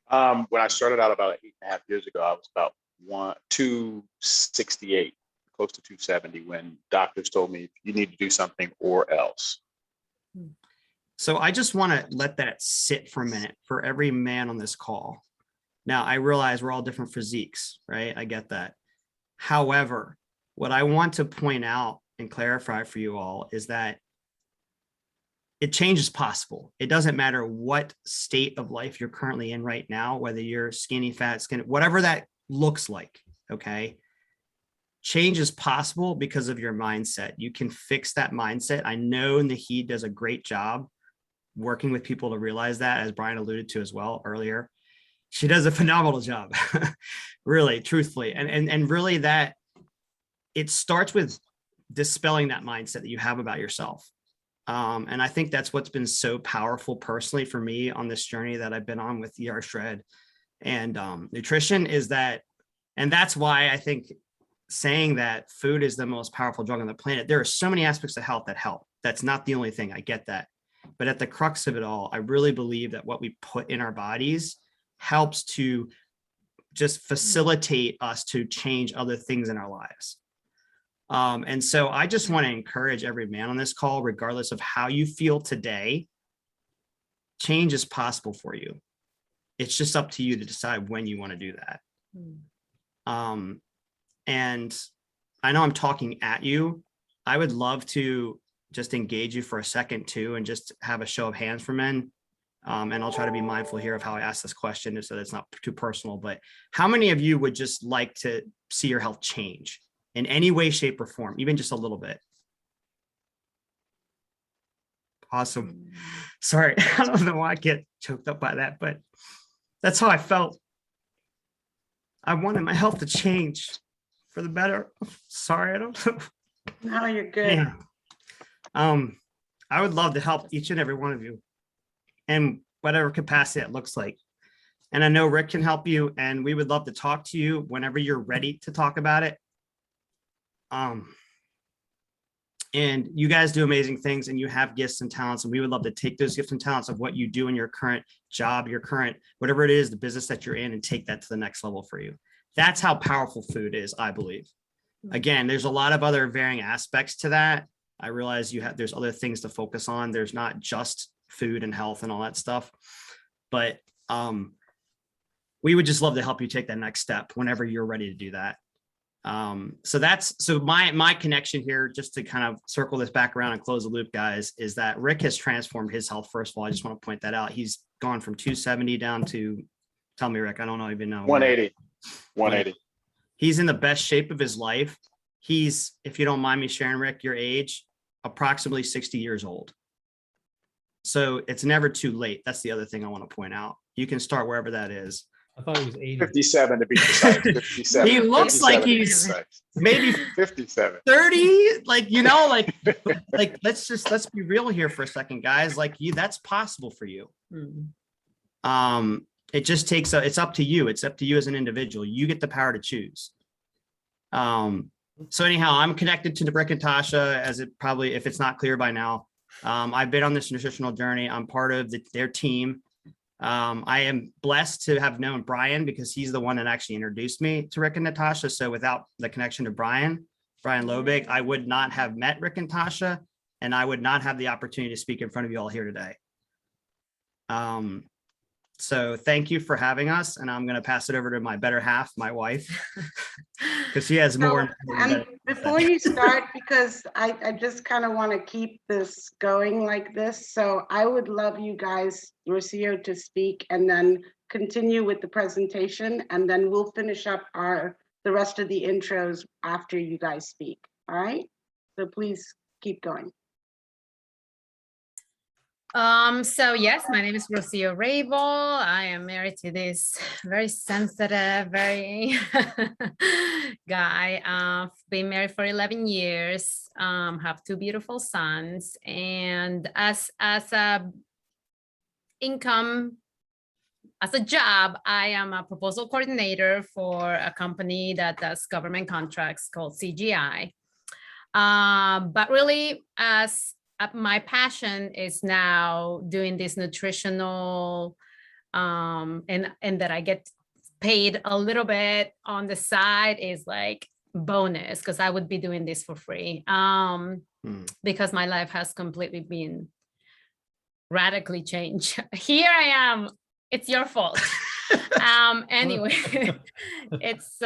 When I started out about 8.5 years ago, I was about 268, close to 270, when doctors told me you need to do something or else. So I just want to let that sit for a minute for every man on this call. Now, I realize we're all different physiques, right? I get that. However, what I want to point out and clarify for you all is that change is possible. It doesn't matter what state of life you're currently in right now, whether you're skinny, fat, skinny, whatever that looks like, okay? Change is possible because of your mindset. You can fix that mindset. I know Nahid does a great job working with people to realize that, as Brian alluded to as well earlier. She does a phenomenal job, really, truthfully. And really, that it starts with dispelling that mindset that you have about yourself. And I think that's what's been so powerful personally for me on this journey that I've been on with ER Shred and nutrition, is that, and that's why I think saying that food is the most powerful drug on the planet. There are so many aspects of health that help. That's not the only thing. I get that. But at the crux of it all, I really believe that what we put in our bodies helps to just facilitate us to change other things in our lives. And so I just want to encourage every man on this call, regardless of how you feel today, change is possible for you. It's just up to you to decide when you want to do that. And I know I'm talking at you. I would love to just engage you for a second too, and just have a show of hands for men. And I'll try to be mindful here of how I ask this question so that it's not too personal, but how many of you would just like to see your health change in any way, shape, or form, even just a little bit? Awesome. Sorry, I don't know why I get choked up by that, but that's how I felt. I wanted my health to change for the better. Sorry, I don't know. No, you're good. Yeah. I would love to help each and every one of you in whatever capacity it looks like. And I know Rick can help you, and we would love to talk to you whenever you're ready to talk about it. And you guys do amazing things, and you have gifts and talents, and we would love to take those gifts and talents of what you do in your current job, your current, whatever it is, the business that you're in, and take that to the next level for you. That's how powerful food is, I believe. Again, there's a lot of other varying aspects to that. I realize there's other things to focus on. There's not just food and health and all that stuff, but we would just love to help you take that next step whenever you're ready to do that. So my connection here, just to kind of circle this back around and close the loop, guys, is that Rick has transformed his health. First of all, I just want to point that out. He's gone from 270 down to, tell me, Rick, I don't even know. 180. 180. He's in the best shape of his life. He's, if you don't mind me sharing, Rick, your age, approximately 60 years old. So it's never too late. That's the other thing I want to point out. You can start wherever that is. I thought he was 80. 57 to be precise. 57. He looks 57 like to be he's precise. maybe 57. 30, like, you know, like let's be real here for a second, guys. Like, that's possible for you. It just takes it's up to you. It's up to you as an individual. You get the power to choose. So anyhow, I'm connected to Rick and Tasha, as it probably, if it's not clear by now. I've been on this nutritional journey. I'm part of their team. I am blessed to have known Brian, because he's the one that actually introduced me to Rick and Natasha. So without the connection to Brian Lobig, I would not have met Rick and Tasha, and I would not have the opportunity to speak in front of you all here today. So thank you for having us, and I'm going to pass it over to my better half, my wife, because she has more. And before you start, because I just kind of want to keep this going like this, so I would love you guys, Rocio, to speak and then continue with the presentation, and then we'll finish up the rest of the intros after you guys speak. All right? So please keep going. So yes, my name is Rocio Rabil. I am married to this very sensitive, very guy. I've been married for 11 years, have 2 beautiful sons, and as a income, as a job, I am a proposal coordinator for a company that does government contracts called CGI. But really, my passion is now doing this nutritional, and that I get paid a little bit on the side is like bonus, because I would be doing this for free, because my life has completely been radically changed. Here I am. It's your fault. Anyway, it's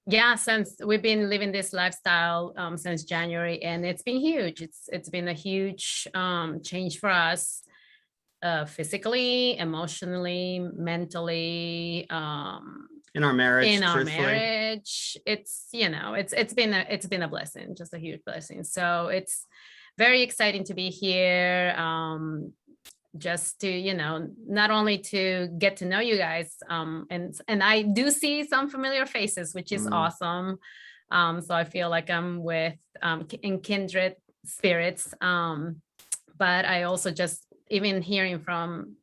yeah, since we've been living this lifestyle since January, and it's been huge. It's been a huge change for us, physically, emotionally, mentally, in our marriage. It's, you know, it's been a blessing, just a huge blessing. So it's very exciting to be here. Just to, you know, not only to get to know you guys, and I do see some familiar faces, which is awesome. So I feel like I'm with in kindred spirits. But I also just, even hearing from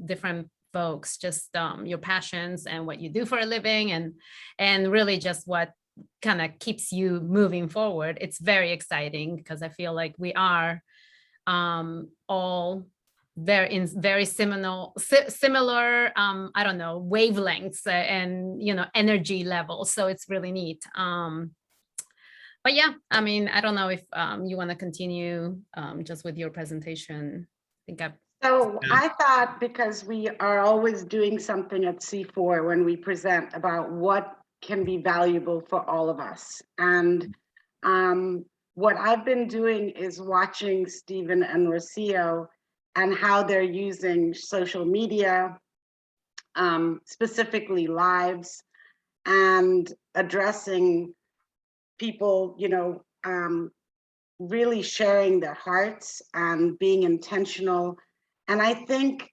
different folks, just your passions and what you do for a living, and really just what kind of keeps you moving forward. It's very exciting, because I feel like we are all very similar I don't know, wavelengths and, you know, energy levels. So it's really neat. But yeah, I mean, I don't know if you want to continue just with your presentation. So I thought, because we are always doing something at C4 when we present about what can be valuable for all of us, and what I've been doing is watching Stephen and Rocio and how they're using social media, specifically lives, and addressing people, you know, really sharing their hearts and being intentional. And I think,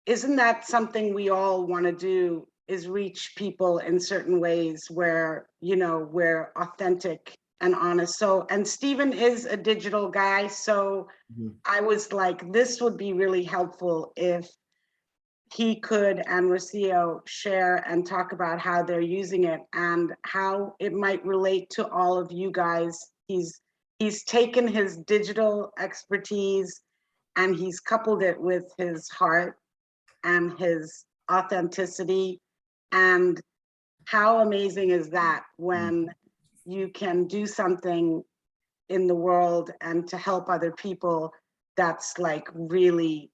isn't that something we all want to do, is reach people in certain ways where, you know, we're authentic and honest. So, and Stephen is a digital guy, so I was like, this would be really helpful if he could, and Rocio, share and talk about how they're using it and how it might relate to all of you guys. He's taken his digital expertise and he's coupled it with his heart and his authenticity. And how amazing is that when you can do something in the world and to help other people, that's like really,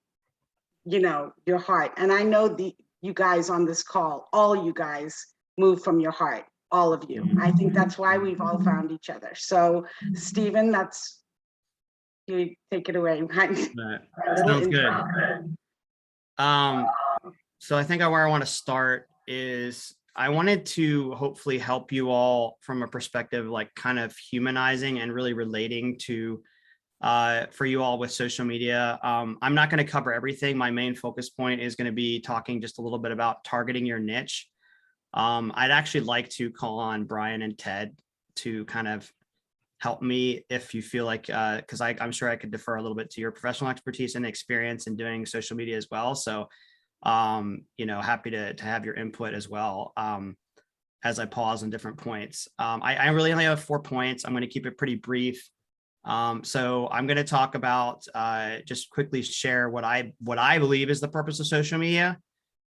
you know, your heart. And I know you guys on this call, all you guys move from your heart, all of you. I think that's why we've all found each other. So Stephen, that's, you take it away. Sounds good. So I think where I want to start is I wanted to hopefully help you all from a perspective, like kind of humanizing and really relating to for you all with social media. I'm not going to cover everything. My main focus point is going to be talking just a little bit about targeting your niche. I'd actually like to call on Brian and Ted to kind of help me if you feel like, because I'm sure I could defer a little bit to your professional expertise and experience in doing social media as well. So, happy to have your input as well as I pause on different points. I really only have 4 points. I'm going to keep it pretty brief. So I'm going to talk about just quickly share what I believe is the purpose of social media.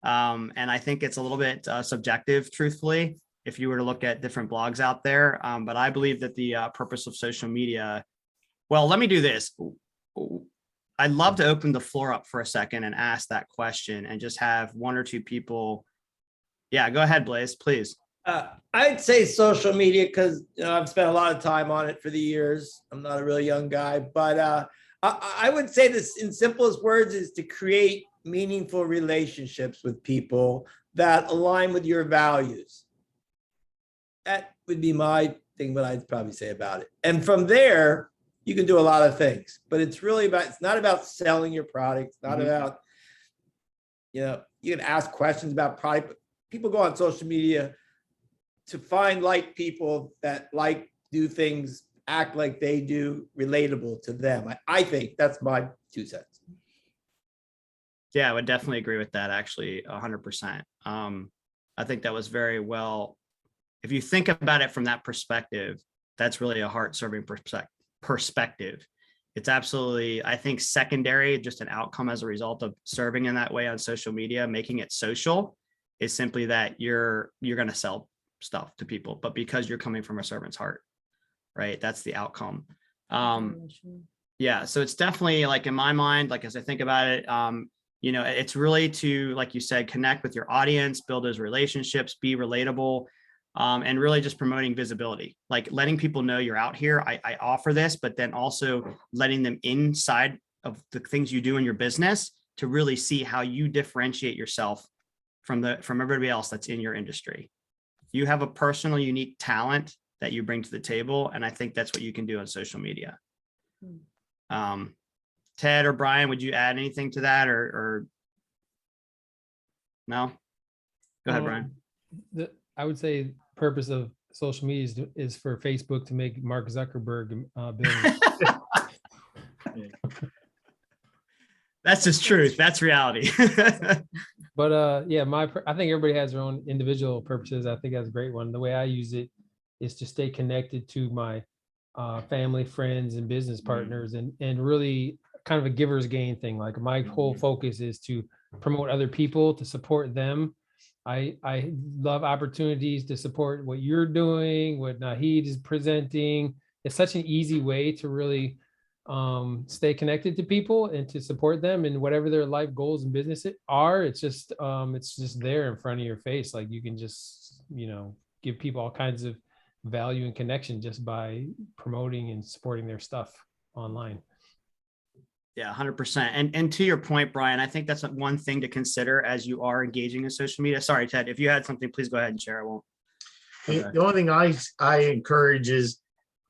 And I think it's a little bit subjective, truthfully, if you were to look at different blogs out there. But I believe that the purpose of social media, well, let me do this. I'd love to open the floor up for a second and ask that question and just have 1 or 2 people. Yeah, go ahead, Blaze, please. I'd say social media because I've spent a lot of time on it for the years. I'm not a really young guy, but I would say this in simplest words is to create meaningful relationships with people that align with your values. That would be my thing, what I'd probably say about it. And from there, you can do a lot of things, but it's not about selling your product. It's not about, you can ask questions about product, but people go on social media to find like people that do things, act like they do, relatable to them. I think that's my 2 cents. Yeah, I would definitely agree with that, actually, 100%. I think that was very well. If you think about it from that perspective, that's really a heart-serving perspective. It's absolutely, I think, secondary, just an outcome as a result of serving in that way on social media, making it social, is simply that you're going to sell stuff to people, but because you're coming from a servant's heart, right? That's the outcome. Yeah, so it's definitely, like, in my mind, like, as I think about it, it's really to, like you said, connect with your audience, build those relationships, be relatable, and really just promoting visibility, like letting people know you're out here. I offer this, but then also letting them inside of the things you do in your business to really see how you differentiate yourself from everybody else that's in your industry. You have a personal, unique talent that you bring to the table, and I think that's what you can do on social media. Ted or Brian, would you add anything to that, or no? Go ahead, Brian. I would say purpose of social media is for Facebook to make Mark Zuckerberg billion. That's just truth. That's reality. But yeah, I think everybody has their own individual purposes. I think that's a great one. The way I use it is to stay connected to my family, friends, and business partners, and really kind of a giver's gain thing. Like, my whole focus is to promote other people, to support them. I love opportunities to support what you're doing, what Nahid is presenting. It's such an easy way to really stay connected to people and to support them in whatever their life goals and business are. It's just there in front of your face. Like, you can just, give people all kinds of value and connection just by promoting and supporting their stuff online. Yeah, 100%. And to your point, Brian, I think that's one thing to consider as you are engaging in social media. Sorry, Ted, if you had something, please go ahead and share. I won't. Okay. The only thing I encourage is,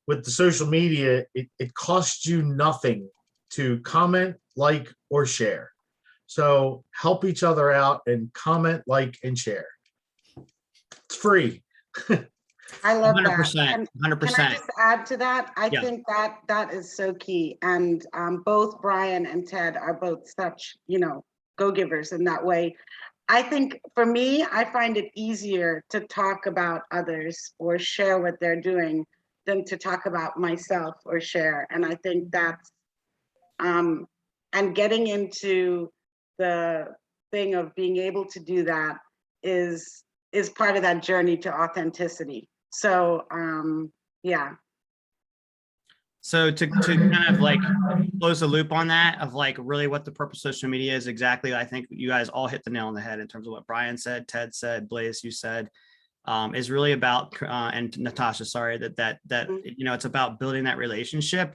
with the social media, it costs you nothing to comment, like, or share. So help each other out and comment, like, and share. It's free. I love 100%, that. 100%. Can I just add to that? I think that is so key. And both Brian and Ted are both such, go-givers in that way. I think for me, I find it easier to talk about others or share what they're doing than to talk about myself or share. And I think that's, and getting into the thing of being able to do that is part of that journey to authenticity. So, yeah. So to kind of like close the loop on that, of like really what the purpose of social media is exactly, I think you guys all hit the nail on the head in terms of what Brian said, Ted said, Blaze, you said. is really about, and Natasha, sorry, that it's about building that relationship.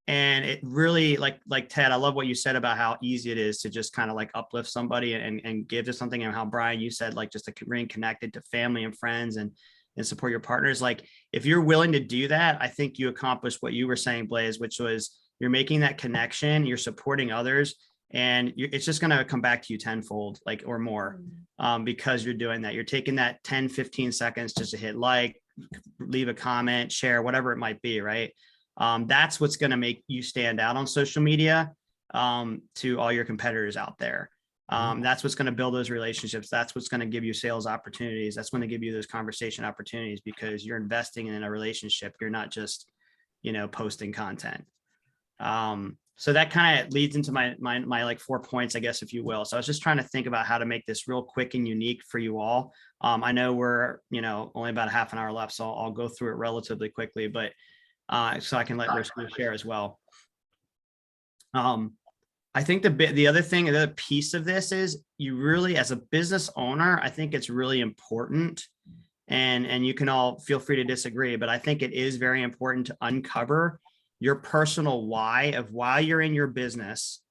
And it really, like Ted, I love what you said about how easy it is to just kind of like uplift somebody and give to something, and how Brian, you said like just to remain connected to family and friends and support your partners. Like if you're willing to do that, I think you accomplished what you were saying, Blaze, which was you're making that connection, you're supporting others, and it's just going to come back to you tenfold, like, or more, because you're doing that. You're taking that 10, 15 seconds just to hit like, leave a comment, share, whatever it might be, right? That's what's going to make you stand out on social media to all your competitors out there. That's what's going to build those relationships. That's what's going to give you sales opportunities. That's going to give you those conversation opportunities, because you're investing in a relationship. You're not just, posting content. So that kind of leads into my like 4 points, I guess, if you will. So I was just trying to think about how to make this real quick and unique for you all. I know we're, only about a half an hour left, so I'll go through it relatively quickly, but so I can let Rocio share as well. I think the other thing, the other piece of this is you really, as a business owner, I think it's really important, and you can all feel free to disagree, but I think it is very important to uncover your personal why of why you're in your business,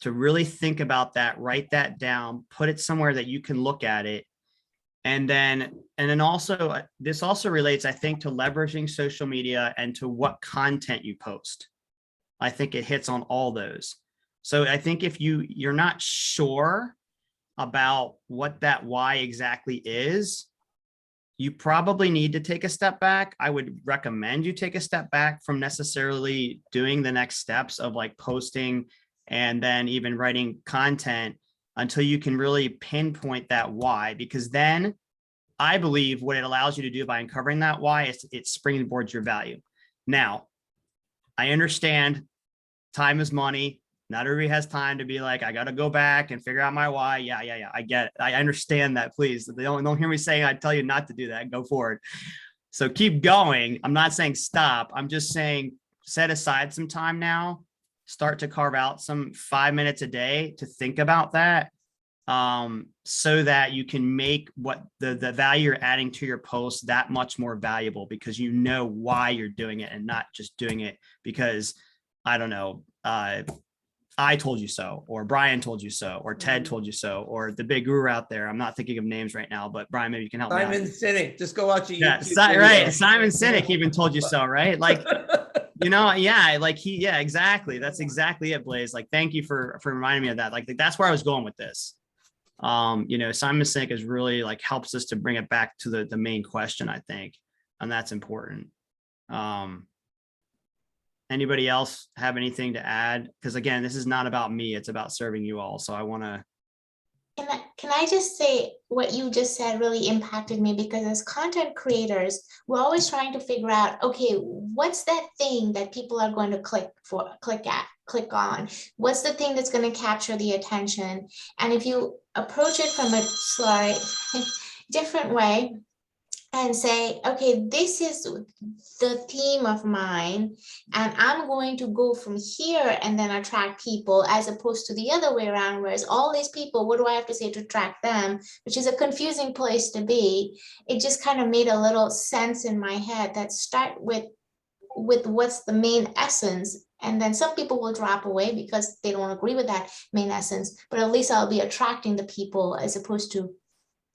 to really think about that, write that down, put it somewhere that you can look at it. And then also, this also relates, I think, to leveraging social media and to what content you post. I think it hits on all those. So I think if you're not sure about what that why exactly is, you probably need to take a step back. I would recommend you take a step back from necessarily doing the next steps of like posting and then even writing content until you can really pinpoint that why, because then I believe what it allows you to do by uncovering that why is it springboards your value. Now, I understand time is money. Not everybody has time to be like, I got to go back and figure out my why. Yeah. I get it. I understand that. Please don't hear me saying I tell you not to do that. Go forward. So keep going. I'm not saying stop. I'm just saying set aside some time now. Start to carve out some 5 minutes a day to think about that, so that you can make what the value you're adding to your post that much more valuable, because you know why you're doing it and not just doing it because, I don't know, I told you so, or Brian told you so, or Ted told you so, or the big guru out there. I'm not thinking of names right now, but Brian, maybe you can help me out. Simon Sinek, just go watch a YouTube right. video. Simon Sinek even told you so, right? Like, exactly. That's exactly it, Blaze. Like, thank you for reminding me of that. Like, that's where I was going with this. Simon Sinek is really like helps us to bring it back to the main question, I think, and that's important. Anybody else have anything to add? Because again, this is not about me, it's about serving you all. So I want to. Can I just say what you just said really impacted me, because as content creators, we're always trying to figure out, okay, what's that thing that people are going to click on? What's the thing that's going to capture the attention? And if you approach it from a different way, and say, okay, this is the theme of mine, and I'm going to go from here and then attract people, as opposed to the other way around, whereas all these people, what do I have to say to attract them, which is a confusing place to be. It just kind of made a little sense in my head that start with what's the main essence, and then some people will drop away because they don't agree with that main essence, but at least I'll be attracting the people as opposed to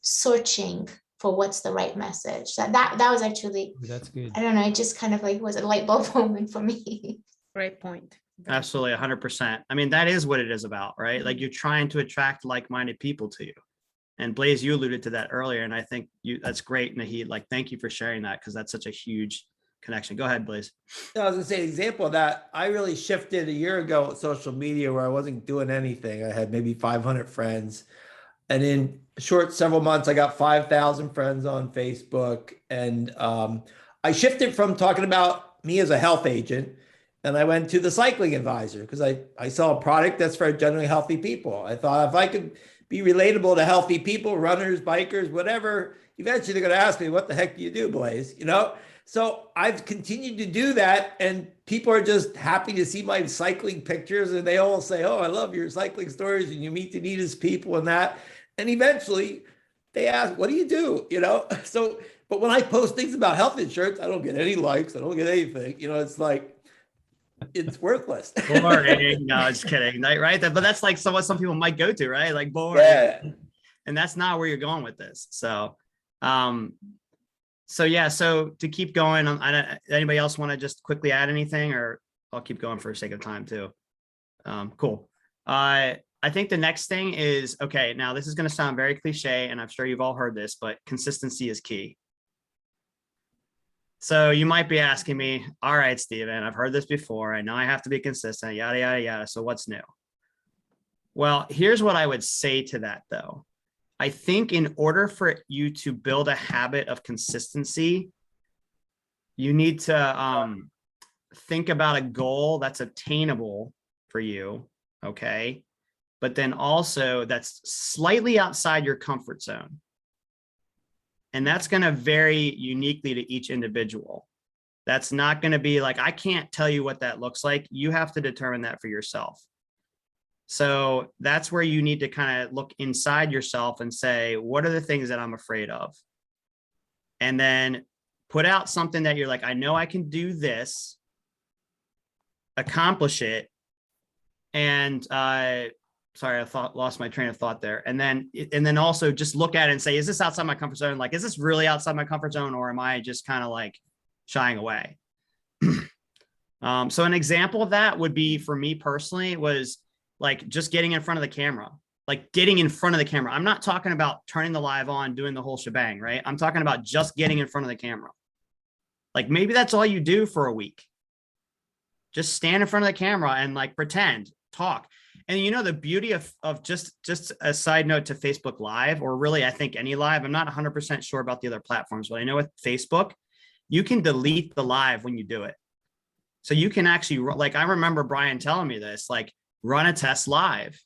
searching for what's the right message. So that was actually, That's good. I don't know, it just kind of like was a light bulb moment for me. Great point. Absolutely, 100%. I mean, that is what it is about, right? Like, you're trying to attract like-minded people to you. And Blaze, you alluded to that earlier, and I think that's great, Naheed. Like, thank you for sharing that, because that's such a huge connection. Go ahead, Blaze. I was gonna say an example of that. I really shifted a year ago with social media where I wasn't doing anything. I had maybe 500 friends. And in short several months, I got 5,000 friends on Facebook. And I shifted from talking about me as a health agent, and I went to the cycling advisor, because I saw a product that's for generally healthy people. I thought if I could be relatable to healthy people, runners, bikers, whatever, eventually they're going to ask me, what the heck do you do, Blaze? So I've continued to do that, and people are just happy to see my cycling pictures, and they all say, oh, I love your cycling stories, and you meet the neatest people and that. And eventually they ask, what do you do? You know, so, but when I post things about health insurance, I don't get any likes. I don't get anything. You know, it's like, it's worthless. Boring. No, just kidding. Right. But that's like what some people might go to, right? Like boring. Yeah. And that's not where you're going with this. So, yeah, so to keep going, anybody else want to just quickly add anything, or I'll keep going for the sake of time too. Cool. I think the next thing is, okay, now this is going to sound very cliche, and I'm sure you've all heard this, but consistency is key. So you might be asking me, all right, Steven, I've heard this before. I know I have to be consistent, yada, yada, yada. So what's new? Well, here's what I would say to that, though. I think in order for you to build a habit of consistency, you need to think about a goal that's obtainable for you, okay? But then also that's slightly outside your comfort zone. And that's going to vary uniquely to each individual. That's not going to be like, I can't tell you what that looks like. You have to determine that for yourself. So that's where you need to kind of look inside yourself and say, what are the things that I'm afraid of? And then put out something that you're like, I know I can do this, accomplish it. And sorry, lost my train of thought there. And then also just look at it and say, is this outside my comfort zone? Like, is this really outside my comfort zone, or am I just kind of like shying away? So an example of that would be, for me personally, was like just getting in front of the camera, like getting in front of the camera. I'm not talking about turning the live on, doing the whole shebang, right? I'm talking about just getting in front of the camera. Like maybe that's all you do for a week. Just stand in front of the camera and like pretend, talk. And you know, the beauty of just a side note to Facebook Live, or really I think any live, I'm not 100% sure about the other platforms, but I know with Facebook, you can delete the live when you do it. So you can actually, like, I remember Brian telling me this, like, run a test live,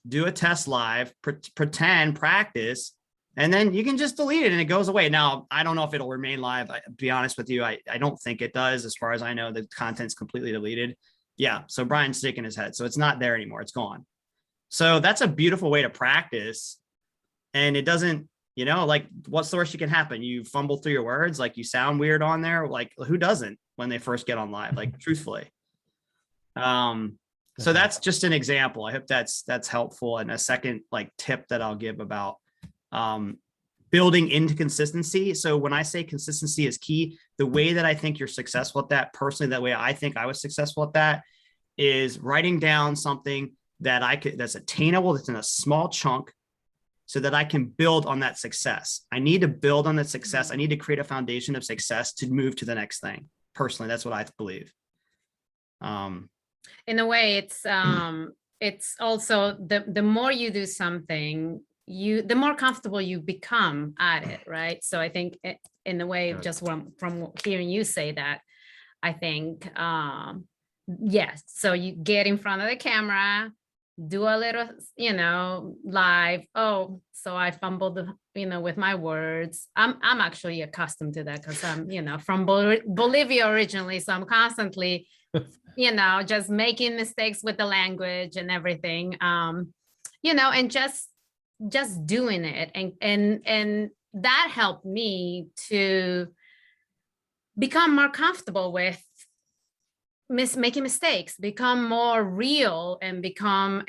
do a test live, pretend, practice, and then you can just delete it and it goes away. Now, I don't know if it'll remain live. To be honest with you, I don't think it does. As far as I know, the content's completely deleted. Yeah, so Brian's shaking his head. So it's not there anymore. It's gone. So that's a beautiful way to practice. And it doesn't, you know, like, what's the worst that can happen? You fumble through your words, like you sound weird on there. Like, who doesn't when they first get on live? Like, truthfully. So that's just an example. I hope that's helpful. And a second like tip that I'll give about building into consistency. So when I say consistency is key, the way that I think you're successful at that, personally, that way I think I was successful at that, is writing down something that that's attainable, that's in a small chunk, so that I can build on that success. I need to build on that success. I need to create a foundation of success to move to the next thing. Personally, that's what I believe. In a way, it's also the more you do something, the more comfortable you become at it, right? So I think in a way, just from hearing you say that, I think, yes. So you get in front of the camera, do a little, live. Oh, so I fumbled, with my words. I'm actually accustomed to that because I'm, from Bolivia originally. So I'm constantly, just making mistakes with the language and everything, and just doing it. And that helped me to become more comfortable with making mistakes, become more real, and become,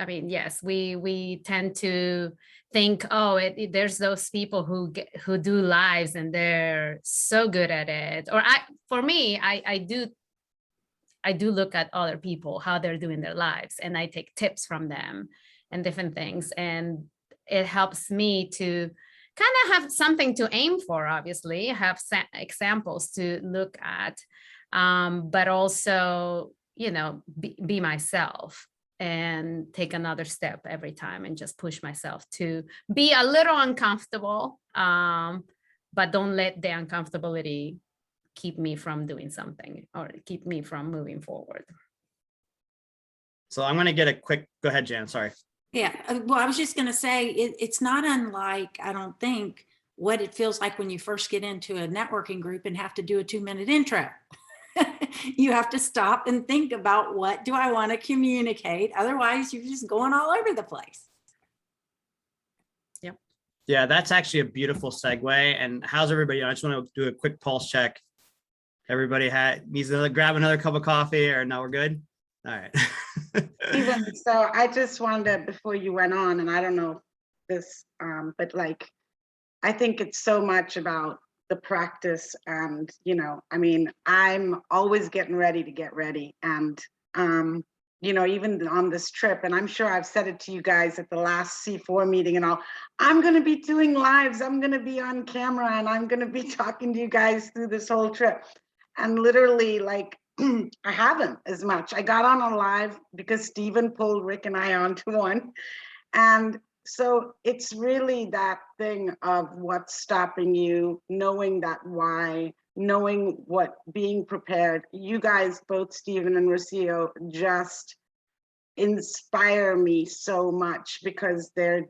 yes, we tend to think, oh, there's those people who do lives and they're so good at it. Or I do look at other people, how they're doing their lives, and I take tips from them and different things. And it helps me to kind of have something to aim for, obviously, have examples to look at, but also, be myself and take another step every time and just push myself to be a little uncomfortable, but don't let the uncomfortability keep me from doing something or keep me from moving forward. So I'm going to get a quick, go ahead, Jan, sorry. Yeah, well, I was just going to say, it's not unlike, I don't think, what it feels like when you first get into a networking group and have to do a 2-minute intro. You have to stop and think about, what do I want to communicate? Otherwise, you're just going all over the place. Yeah, that's actually a beautiful segue. And how's everybody? I just want to do a quick pulse check. Everybody needs to grab another cup of coffee, or no, we're good. All right. Even so, I just wanted to, before you went on, and I don't know this, but like, I think it's so much about the practice, and you know, I mean, I'm always getting ready to get ready, and you know, even on this trip, and I'm sure I've said it to you guys at the last C4 meeting and all, I'm going to be doing lives, I'm going to be on camera, and I'm going to be talking to you guys through this whole trip. And literally, like, I haven't as much. I got on a live because Stephen pulled Rick and I onto one. And so it's really that thing of what's stopping you, knowing that why, knowing what, being prepared. You guys, both Stephen and Rocio, just inspire me so much because they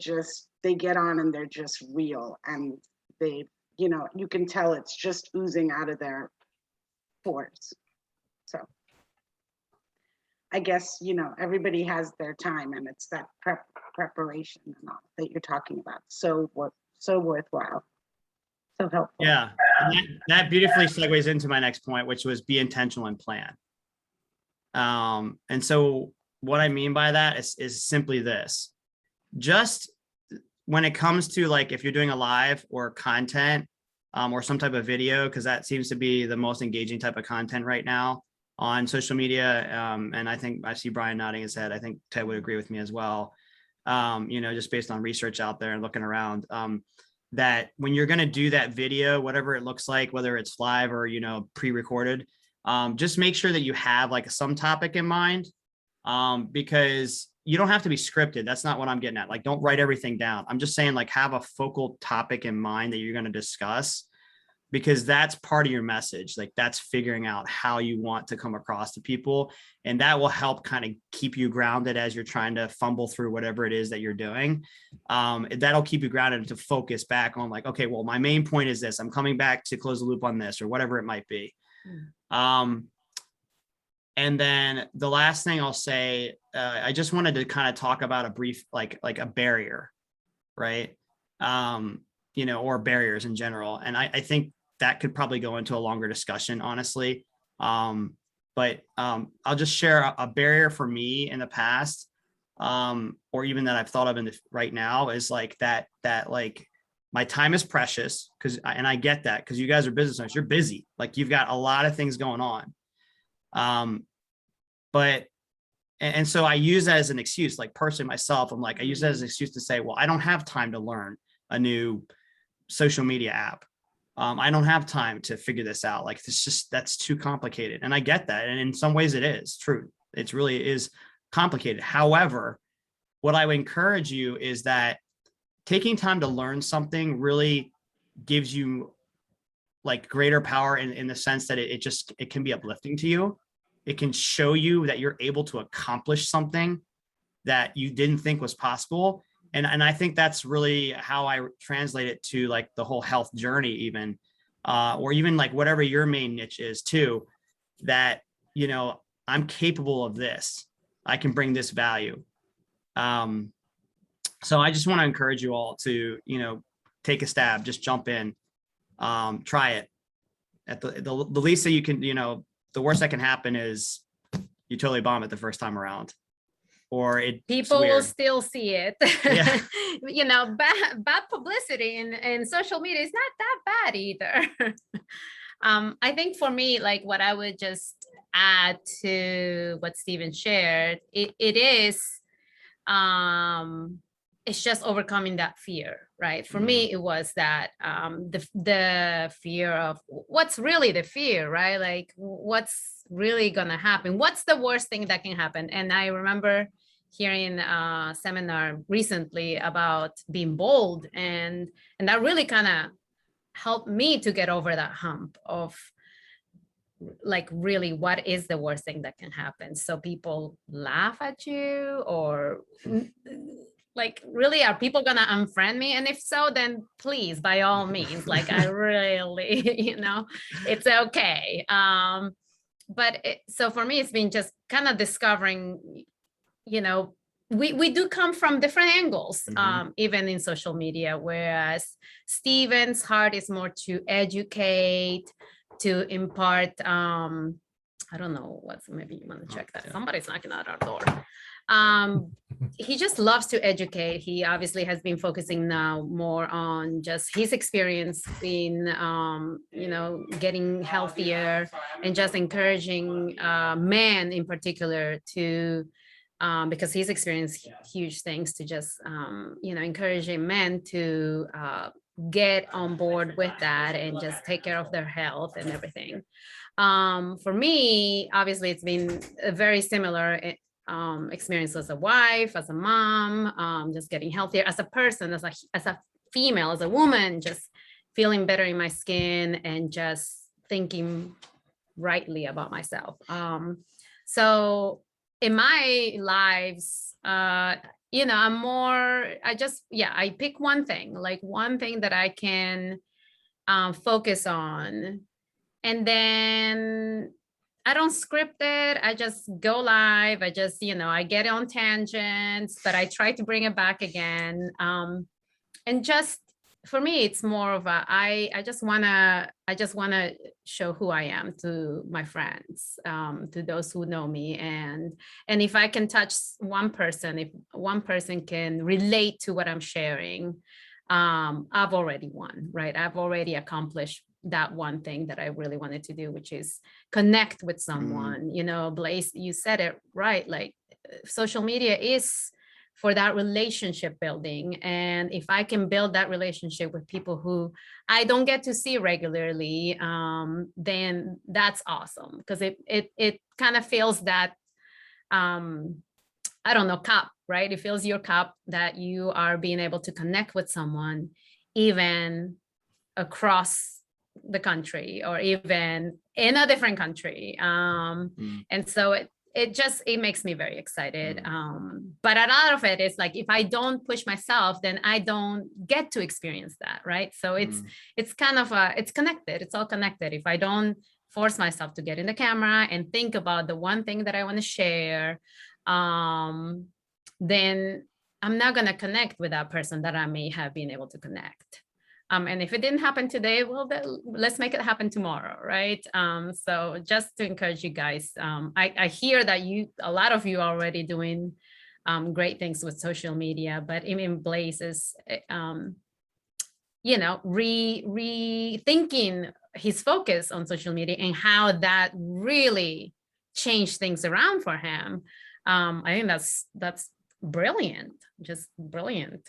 get on and they're just real. And they, you know, you can tell it's just oozing out of their pores. So I guess, you know, everybody has their time, and it's that preparation and all that you're talking about. So worthwhile, so helpful. Yeah, and that beautifully segues into my next point, which was be intentional and plan. And so what I mean by that is simply this: just when it comes to, like, if you're doing a live or content, or some type of video, because that seems to be the most engaging type of content right now on social media. And I think I see Brian nodding his head. I think Ted would agree with me as well. You know, just based on research out there and looking around, that when you're going to do that video, whatever it looks like, whether it's live or, you know, pre-recorded, just make sure that you have like some topic in mind, because you don't have to be scripted. That's not what I'm getting at. Like, don't write everything down. I'm just saying, like, have a focal topic in mind that you're going to discuss, because that's part of your message. Like, that's figuring out how you want to come across to people. And that will help kind of keep you grounded as you're trying to fumble through whatever it is that you're doing. That'll keep you grounded to focus back on, like, okay, well, my main point is this. I'm coming back to close the loop on this, or whatever it might be. And then the last thing I'll say, I just wanted to kind of talk about a brief, like a barrier, right? You know, or barriers in general. And I think that could probably go into a longer discussion, honestly. But I'll just share a barrier for me in the past, or even that I've thought of right now, is like that like, my time is precious, and I get that, because you guys are business owners, you're busy, like, you've got a lot of things going on. And so I use that as an excuse, like, personally myself, I'm like, I use that as an excuse to say, well, I don't have time to learn a new social media app. I don't have time to figure this out. Like, that's too complicated. And I get that. And in some ways it is true. It really is complicated. However, what I would encourage you is that taking time to learn something really gives you, like, greater power in the sense that it can be uplifting to you. It can show you that you're able to accomplish something that you didn't think was possible. And I think that's really how I translate it to, like, the whole health journey, even, or even like whatever your main niche is too, that, you know, I'm capable of this. I can bring this value. So I just want to encourage you all to, you know, take a stab, just jump in, try it. At the least that you can, you know, the worst that can happen is you totally bomb it the first time around. Or people will still see it. Yeah. You know, bad publicity in social media is not that bad either. I think for me, like, what I would just add to what Stephen shared, it is it's just overcoming that fear, right? For me, it was that the fear of what's really the fear, right? Like, what's really gonna happen? What's the worst thing that can happen? And I remember hearing a seminar recently about being bold, and that really kind of helped me to get over that hump of, like, really, what is the worst thing that can happen? So people laugh at you, or like, really, are people gonna unfriend me? And if so, then please, by all means, like, I really, you know, it's okay. But so for me, it's been just kind of discovering, you know, we do come from different angles, Mhm. even in social media, whereas Steven's heart is more to educate, to impart, I don't know what's, maybe you want to check that. Yeah. Somebody's knocking at our door. He just loves to educate. He obviously has been focusing now more on just his experience in, you know, getting healthier and just encouraging men in particular to, because he's experienced huge things, to just, you know, encouraging men to get on board with that and just take care of their health and everything. For me, obviously, it's been a very similar experience as a wife, as a mom, just getting healthier as a person, as a female, as a woman, just feeling better in my skin and just thinking rightly about myself. So in my lives, you know, I'm more, I pick one thing, like one thing that I can focus on. And then I don't script it. I just go live. I just, you know, I get on tangents, but I try to bring it back again. And just for me, it's more of a, I just wanna show who I am to my friends, to those who know me. And if I can touch one person, if one person can relate to what I'm sharing, I've already won, right? I've already accomplished that one thing that I really wanted to do, which is connect with someone. You know, Blaze, you said it right. Like social media is for that relationship building. And if I can build that relationship with people who I don't get to see regularly, then that's awesome. Because it kind of feels that, I don't know, cup, right? It fills your cup that you are being able to connect with someone, even across the country or even in a different country. And so it makes me very excited. But a lot of it is like, if I don't push myself, then I don't get to experience that, right? So it's kind of it's connected. It's all connected. If I don't force myself to get in the camera and think about the one thing that I want to share, then I'm not going to connect with that person that I may have been able to connect. And if it didn't happen today, well, then let's make it happen tomorrow, right? So just to encourage you guys, I hear that a lot of you are already doing great things with social media, but even Blaze is, you know, rethinking his focus on social media and how that really changed things around for him. I think that's brilliant, just brilliant.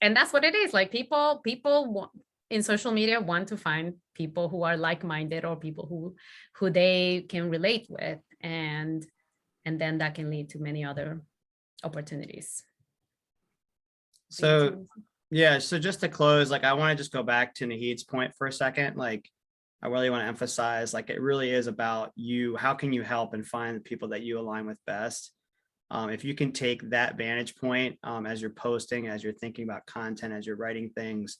And that's what it is. Like people in social media want to find people who are like-minded or people who they can relate with, and then that can lead to many other opportunities. So yeah, so just to close, like I want to just go back to Nahid's point for a second. Like I really want to emphasize, like it really is about you. How can you help and find the people that you align with best? If you can take that vantage point as you're posting, as you're thinking about content, as you're writing things,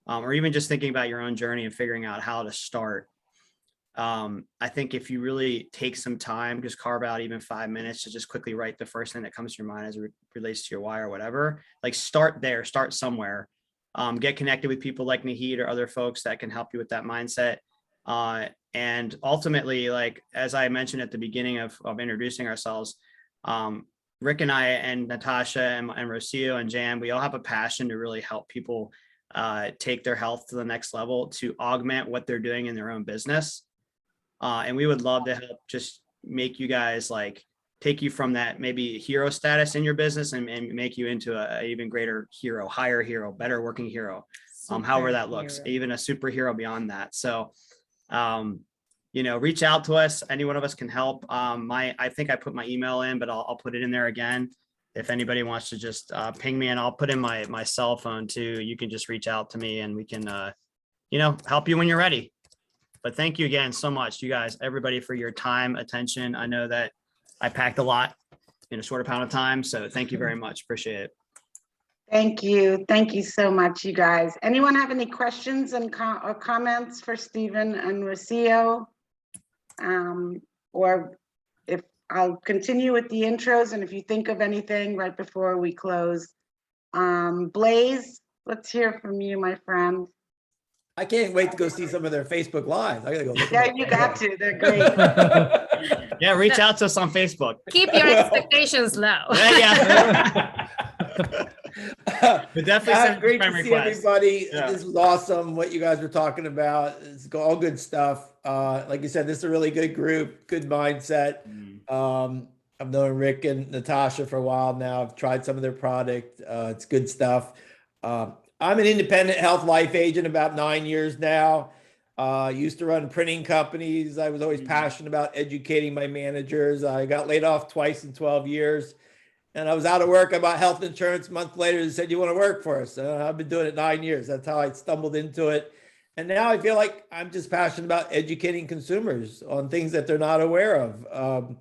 or even just thinking about your own journey and figuring out how to start. I think if you really take some time, just carve out even 5 minutes to just quickly write the first thing that comes to your mind as it relates to your why or whatever, like start there, start somewhere, get connected with people like Nahid or other folks that can help you with that mindset. And ultimately, like, as I mentioned at the beginning of introducing ourselves, Rick and I and Natasha and Rocio and Jan, we all have a passion to really help people take their health to the next level, to augment what they're doing in their own business. And we would love to help just make you guys, like, take you from that maybe hero status in your business and make you into a even greater hero, higher hero, better working hero, however that looks, even a superhero beyond that. So, you know, reach out to us. Any one of us can help. I think I put my email in, but I'll put it in there again. If anybody wants to just ping me, and I'll put in my cell phone too. You can just reach out to me and we can, you know, help you when you're ready. But thank you again so much, you guys, everybody, for your time, attention. I know that I packed a lot in a short amount of time. So thank you very much. Appreciate it. Thank you. Thank you so much, you guys. Anyone have any questions and or comments for Stephen and Rocio? Or if I'll continue with the intros, and if you think of anything right before we close. Blaze, let's hear from you, my friend. I can't wait to go see some of their Facebook Lives. I gotta go look. Yeah, you got to. They're great. Yeah, reach out to us on Facebook. Keep your expectations low. Yeah. But definitely send Great to friend see requests. everybody. Yeah. This was awesome. What you guys were talking about. It's all good stuff. Like you said, this is a really good group, good mindset. I've known Rick and Natasha for a while now. I've tried some of their product. It's good stuff. I'm an independent health life agent about 9 years now. Used to run printing companies. I was always passionate about educating my managers. I got laid off twice in 12 years. And I was out of work. I bought health insurance. A month later, they said, "You want to work for us?" I've been doing it 9 years. That's how I stumbled into it. And now I feel like I'm just passionate about educating consumers on things that they're not aware of.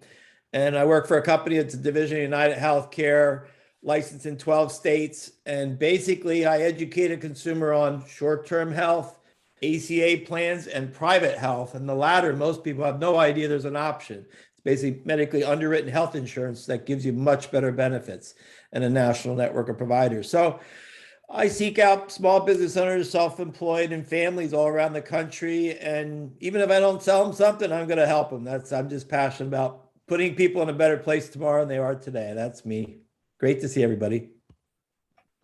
And I work for a company that's a division of United Healthcare, licensed in 12 states. And basically, I educate a consumer on short-term health, ACA plans, and private health. And the latter, most people have no idea there's an option. Basically medically underwritten health insurance that gives you much better benefits and a national network of providers. So I seek out small business owners, self-employed, and families all around the country. And even if I don't sell them something, I'm going to help them. I'm just passionate about putting people in a better place tomorrow than they are today. That's me. Great to see everybody.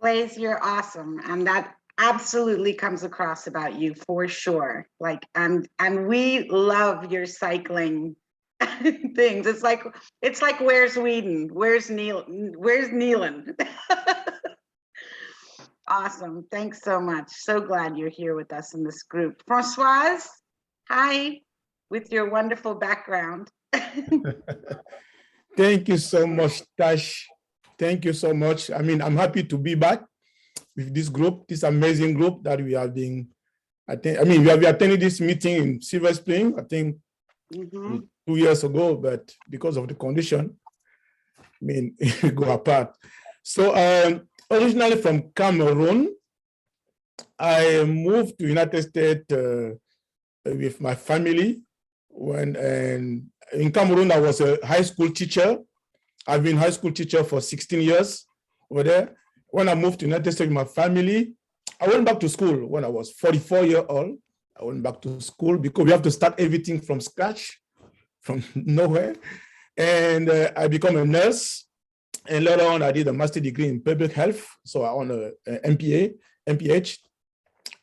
Blaze, you're awesome. And that absolutely comes across about you for sure. Like, and we love your cycling things. It's like where's Whedon? Where's Nealon? Awesome. Thanks so much. So glad you're here with us in this group. Françoise, hi, with your wonderful background. Thank you so much, Tash. Thank you so much. I mean, I'm happy to be back with this group, this amazing group that we have been, we have attended this meeting in Silver Spring, I think 2 years ago, but because of the condition, we go apart. So originally from Cameroon, I moved to United States with my family. And in Cameroon, I was a high school teacher. I've been high school teacher for 16 years over there. When I moved to United States with my family, I went back to school when I was 44 years old. I went back to school because we have to start everything from scratch, from nowhere. And I became a nurse. And later on, I did a master's degree in public health. So I own a MPH.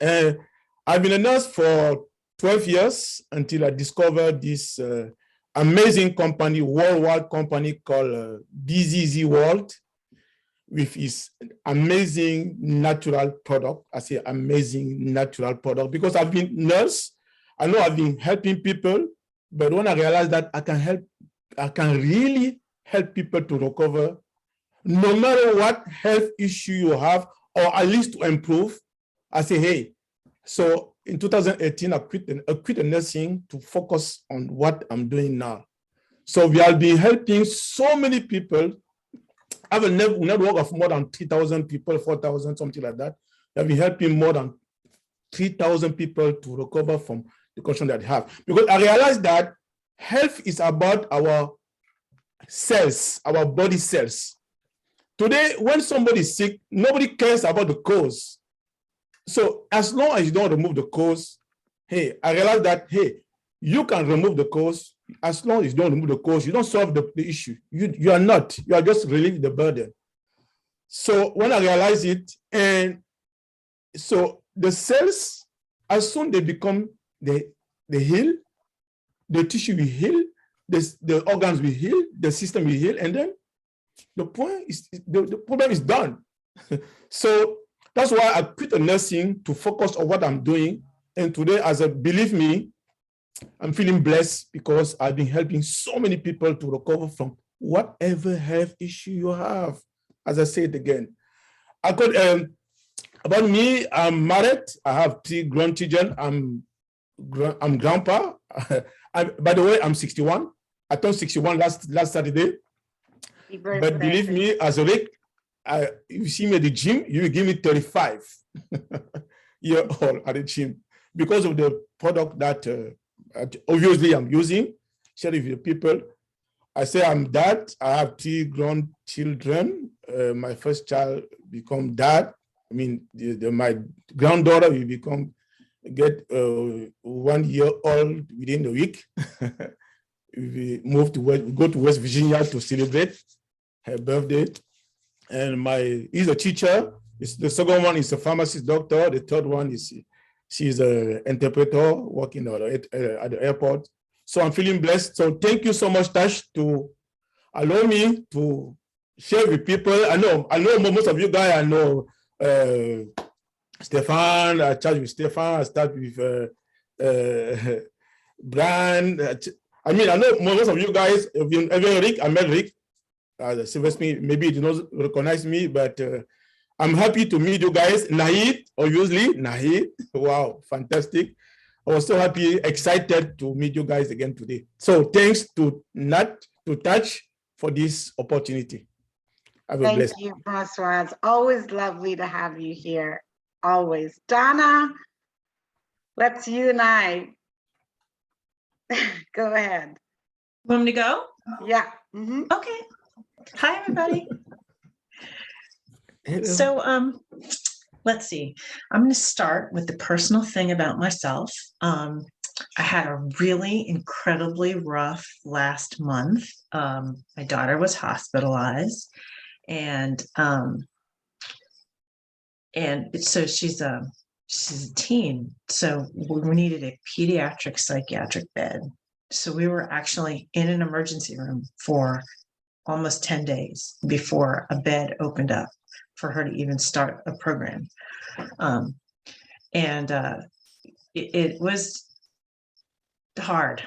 And I've been a nurse for 12 years until I discovered this amazing company, worldwide company called BZZ World, with its amazing natural product. I say amazing natural product because I've been nurse. I know I've been helping people, but when I realized that I can really help people to recover, no matter what health issue you have, or at least to improve, I say, hey. So in 2018, I quit the nursing to focus on what I'm doing now. So we have been helping so many people. I have a network of more than 3,000 people, 4,000, something like that. We have been helping more than 3,000 people to recover from the condition that they have. Because I realized that health is about our cells, our body cells. Today, when somebody is sick, nobody cares about the cause. So as long as you don't remove the cause, hey, I realized that, hey, you can remove the cause. As long as you don't remove the cause, you don't solve the issue. You are just relieving the burden. So when I realized it, and so the cells, as soon they become, they heal, the tissue will heal, the organs will heal, the system will heal, and then the point is, the problem is done. So that's why I quit the nursing to focus on what I'm doing. And today, believe me, I'm feeling blessed because I've been helping so many people to recover from whatever health issue you have. As I said again, about me, I'm married. I have 3 grandchildren. I'm grandpa. By the way, I'm 61. I turned 61 last Saturday. But believe me, as a Rick, you see me at the gym, you will give me 35 year old at the gym because of the product that obviously I'm using, sharing with the people. I say I'm dad. I have 3 grown children. My first child become dad. I mean, my granddaughter will get 1 year old within a week. We go to West Virginia to celebrate her birthday. And he's a teacher. The second one is a pharmacist doctor. The third one is she's an interpreter working at the airport. So I'm feeling blessed. So thank you so much, Tash, to allow me to share with people. I know most of you guys. I know Stefan. I chat with Stefan. I start with Brian. I know most of you guys. Even Rick. I met Rick. Maybe he did not recognize me, but I'm happy to meet you guys. Nahid, obviously, Nahid. Wow, fantastic. I was so happy, excited to meet you guys again today. So thanks to Nat, to Touch for this opportunity. Have a blessed. Thank you, Francois. It's always lovely to have you here. Always. Donna, let's you and I. Go ahead. Want me to go? Yeah. Okay. Hi, everybody. So let's see. I'm going to start with the personal thing about myself. I had a really incredibly rough last month. My daughter was hospitalized, and so she's a teen. So we needed a pediatric psychiatric bed. So we were actually in an emergency room for almost 10 days before a bed opened up for her to even start a program. It was hard,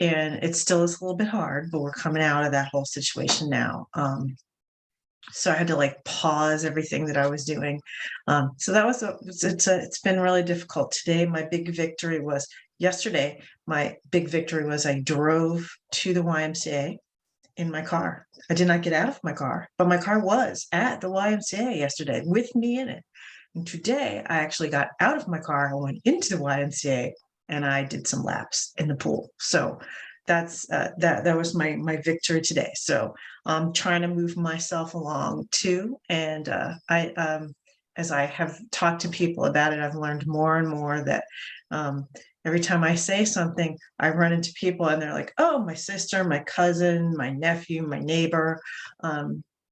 and it still is a little bit hard, but we're coming out of that whole situation now. So I had to pause everything that I was doing. So that was it's been really difficult. Today, my big victory was yesterday. My big victory was I drove to the YMCA in my car. I did not get out of my car, but my car was at the YMCA yesterday with me in it. And today I actually got out of my car. I went into the YMCA and I did some laps in the pool. So that's that was my victory today. So I'm trying to move myself along too. And as I have talked to people about it, I've learned more and more that every time I say something, I run into people and they're like, oh, my sister, my cousin, my nephew, my neighbor.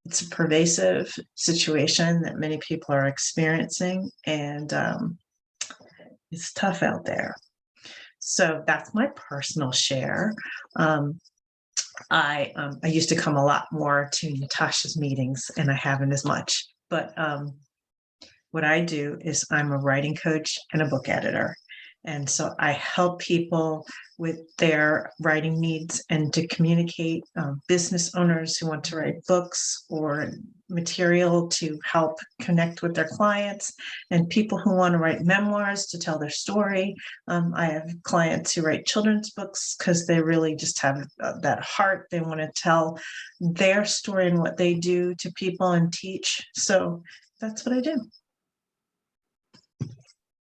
It's a pervasive situation that many people are experiencing, and it's tough out there. So that's my personal share. I used to come a lot more to Natasha's meetings, and I haven't as much. But what I do is I'm a writing coach and a book editor. And so I help people with their writing needs and to communicate business owners who want to write books or material to help connect with their clients, and people who want to write memoirs to tell their story. I have clients who write children's books because they really just have that heart. They want to tell their story and what they do to people and teach. So that's what I do.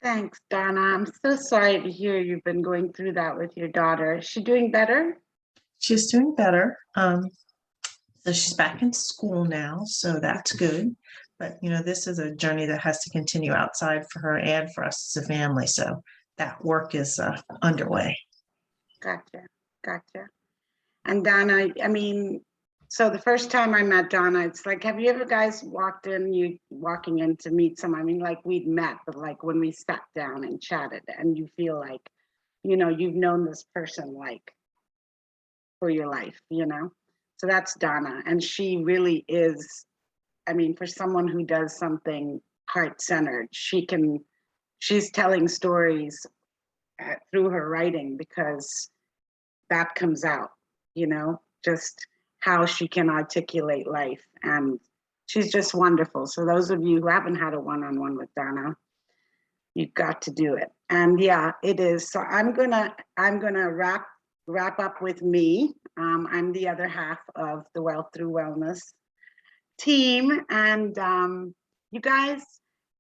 Thanks, Donna. I'm so sorry to hear you've been going through that with your daughter. Is she doing better? She's doing better. So she's back in school now, so that's good. But this is a journey that has to continue outside for her and for us as a family. So that work is underway. Gotcha. And Donna, so the first time I met Donna, it's like, have you ever guys walking in to meet someone? We'd met, but when we sat down and chatted, and you feel like, you've known this person for your life, So that's Donna. And she really is, for someone who does something heart-centered, she's telling stories through her writing, because that comes out, just how she can articulate life, and she's just wonderful. So those of you who haven't had a one-on-one with Donna, you've got to do it. And yeah, it is. So I'm gonna wrap up with me. I'm the other half of the Wealth Through Wellness team, and you guys,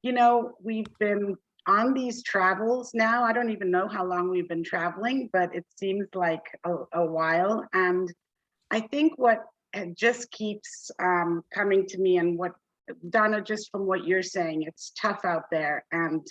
we've been on these travels now. I don't even know how long we've been traveling, but it seems like a while. And I think what just keeps coming to me, and what Donna, just from what you're saying, it's tough out there, and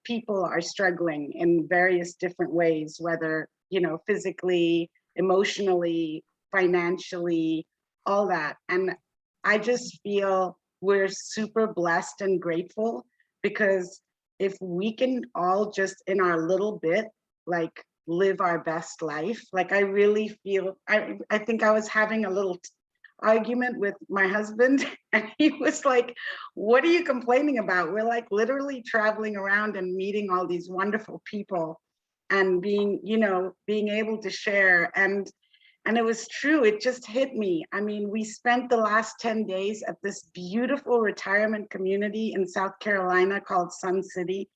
people are struggling in various different ways, whether, you know, physically, emotionally, financially, all that. And I just feel we're super blessed and grateful, because if we can all just in our little bit, like, live our best life, like, I really feel, I think I was having a little argument with my husband, and he was like, what are you complaining about? We're like literally traveling around and meeting all these wonderful people and being, you know, being able to share. And it was true, it just hit me. I mean, we spent the last 10 days at this beautiful retirement community in South Carolina called Sun City.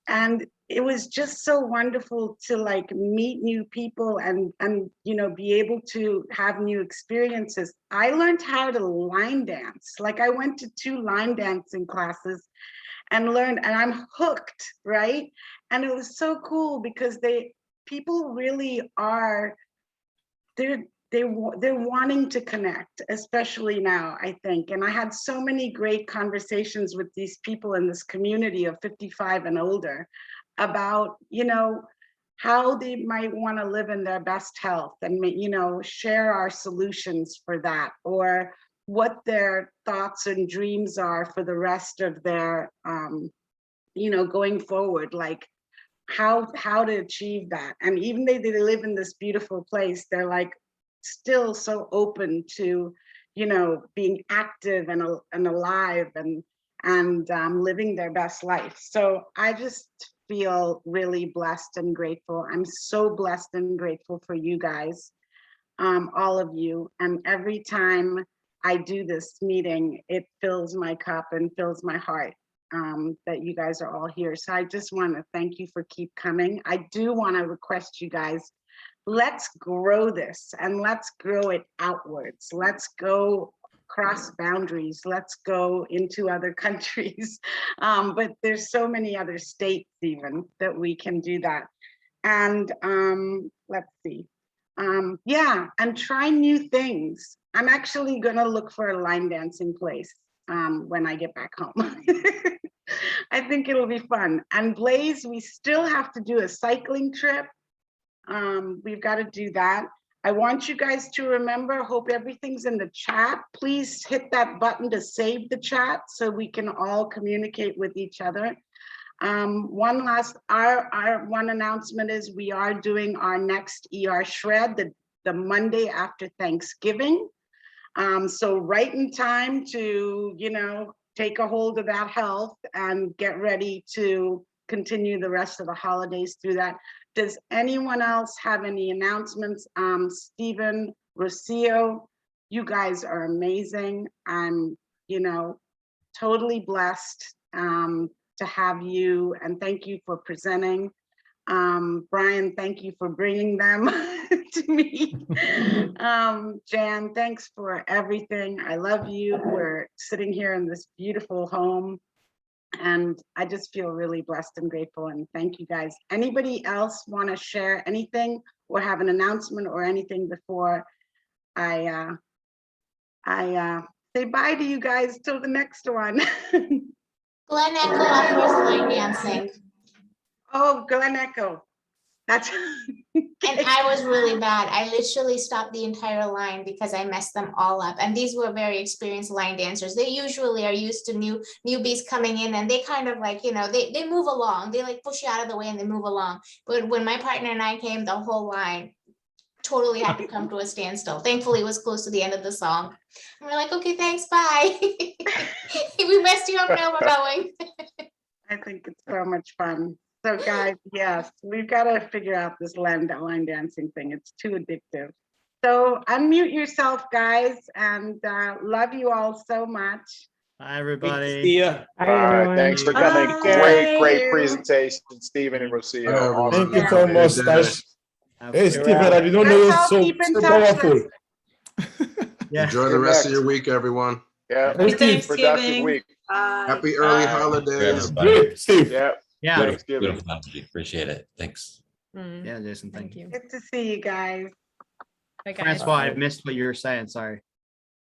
And it was just so wonderful to like meet new people and you know, be able to have new experiences. I learned how to line dance. Like, I went to 2 line dancing classes and learned, and I'm hooked, right? And it was so cool because people really are, they're wanting to connect, especially now, I think. And I had so many great conversations with these people in this community of 55 and older about, you know, how they might want to live in their best health, and, you know, share our solutions for that, or what their thoughts and dreams are for the rest of their, you know, going forward, like how to achieve that. And even though they live in this beautiful place, they're like still so open to, you know, being active and alive and living their best life. So I just feel really blessed and grateful. I'm so blessed and grateful for you guys, all of you. And every time I do this meeting, it fills my cup and fills my heart, that you guys are all here. So I just want to thank you for keep coming. I do want to request you guys, let's grow this and let's grow it outwards. Let's go cross boundaries. Let's go into other countries. But there's so many other states even that we can do that. And let's see. Yeah, and try new things. I'm actually gonna look for a line dancing place when I get back home. I think it'll be fun. And Blaze, we still have to do a cycling trip. We've got to do that. I want you guys to remember, hope everything's in the chat. Please hit that button to save the chat so we can all communicate with each other. One last, our one announcement is we are doing our next ER shred the Monday after Thanksgiving. So right in time to, you know, take a hold of that health and get ready to continue the rest of the holidays through that. Does anyone else have any announcements? Stephen, Rocio, you guys are amazing. I'm, you know, totally blessed to have you, and thank you for presenting. Brian, thank you for bringing them to me. Jan, thanks for everything. I love you. We're sitting here in this beautiful home, and I just feel really blessed and grateful, and thank you guys. Anybody else want to share anything or have an announcement or anything before I say bye to you guys till the next one? Glen Echo offers line dancing. Oh, Glen Echo. That's And I was really bad. I literally stopped the entire line because I messed them all up. And these were very experienced line dancers. They usually are used to newbies coming in, and they kind of like, you know, they move along. They like push you out of the way and they move along. But when my partner and I came, the whole line totally had to come to a standstill. Thankfully, it was close to the end of the song. And we're like, okay, thanks, bye. We messed you up, now we're going. I think it's so much fun. So guys, yes, we've got to figure out this line dancing thing. It's too addictive. So unmute yourself, guys, and love you all so much. Hi, everybody. See ya. All right, thanks for coming. Bye. Great presentation, Stephen and Rocio. Awesome. Thank you so much, Tash. Hey, Stephen, I didn't know Let's all it's keep in so touch. powerful. Yeah. Enjoy the rest of your week, everyone. Yeah, Thank you. productive week. Happy early holidays. Great, Steve. Yeah. Yeah. Thanksgiving. Beautiful. Appreciate it. Thanks. Yeah, Jason, thank you. Good to see you guys. Bye, guys. Francois, I missed what you were saying. Sorry.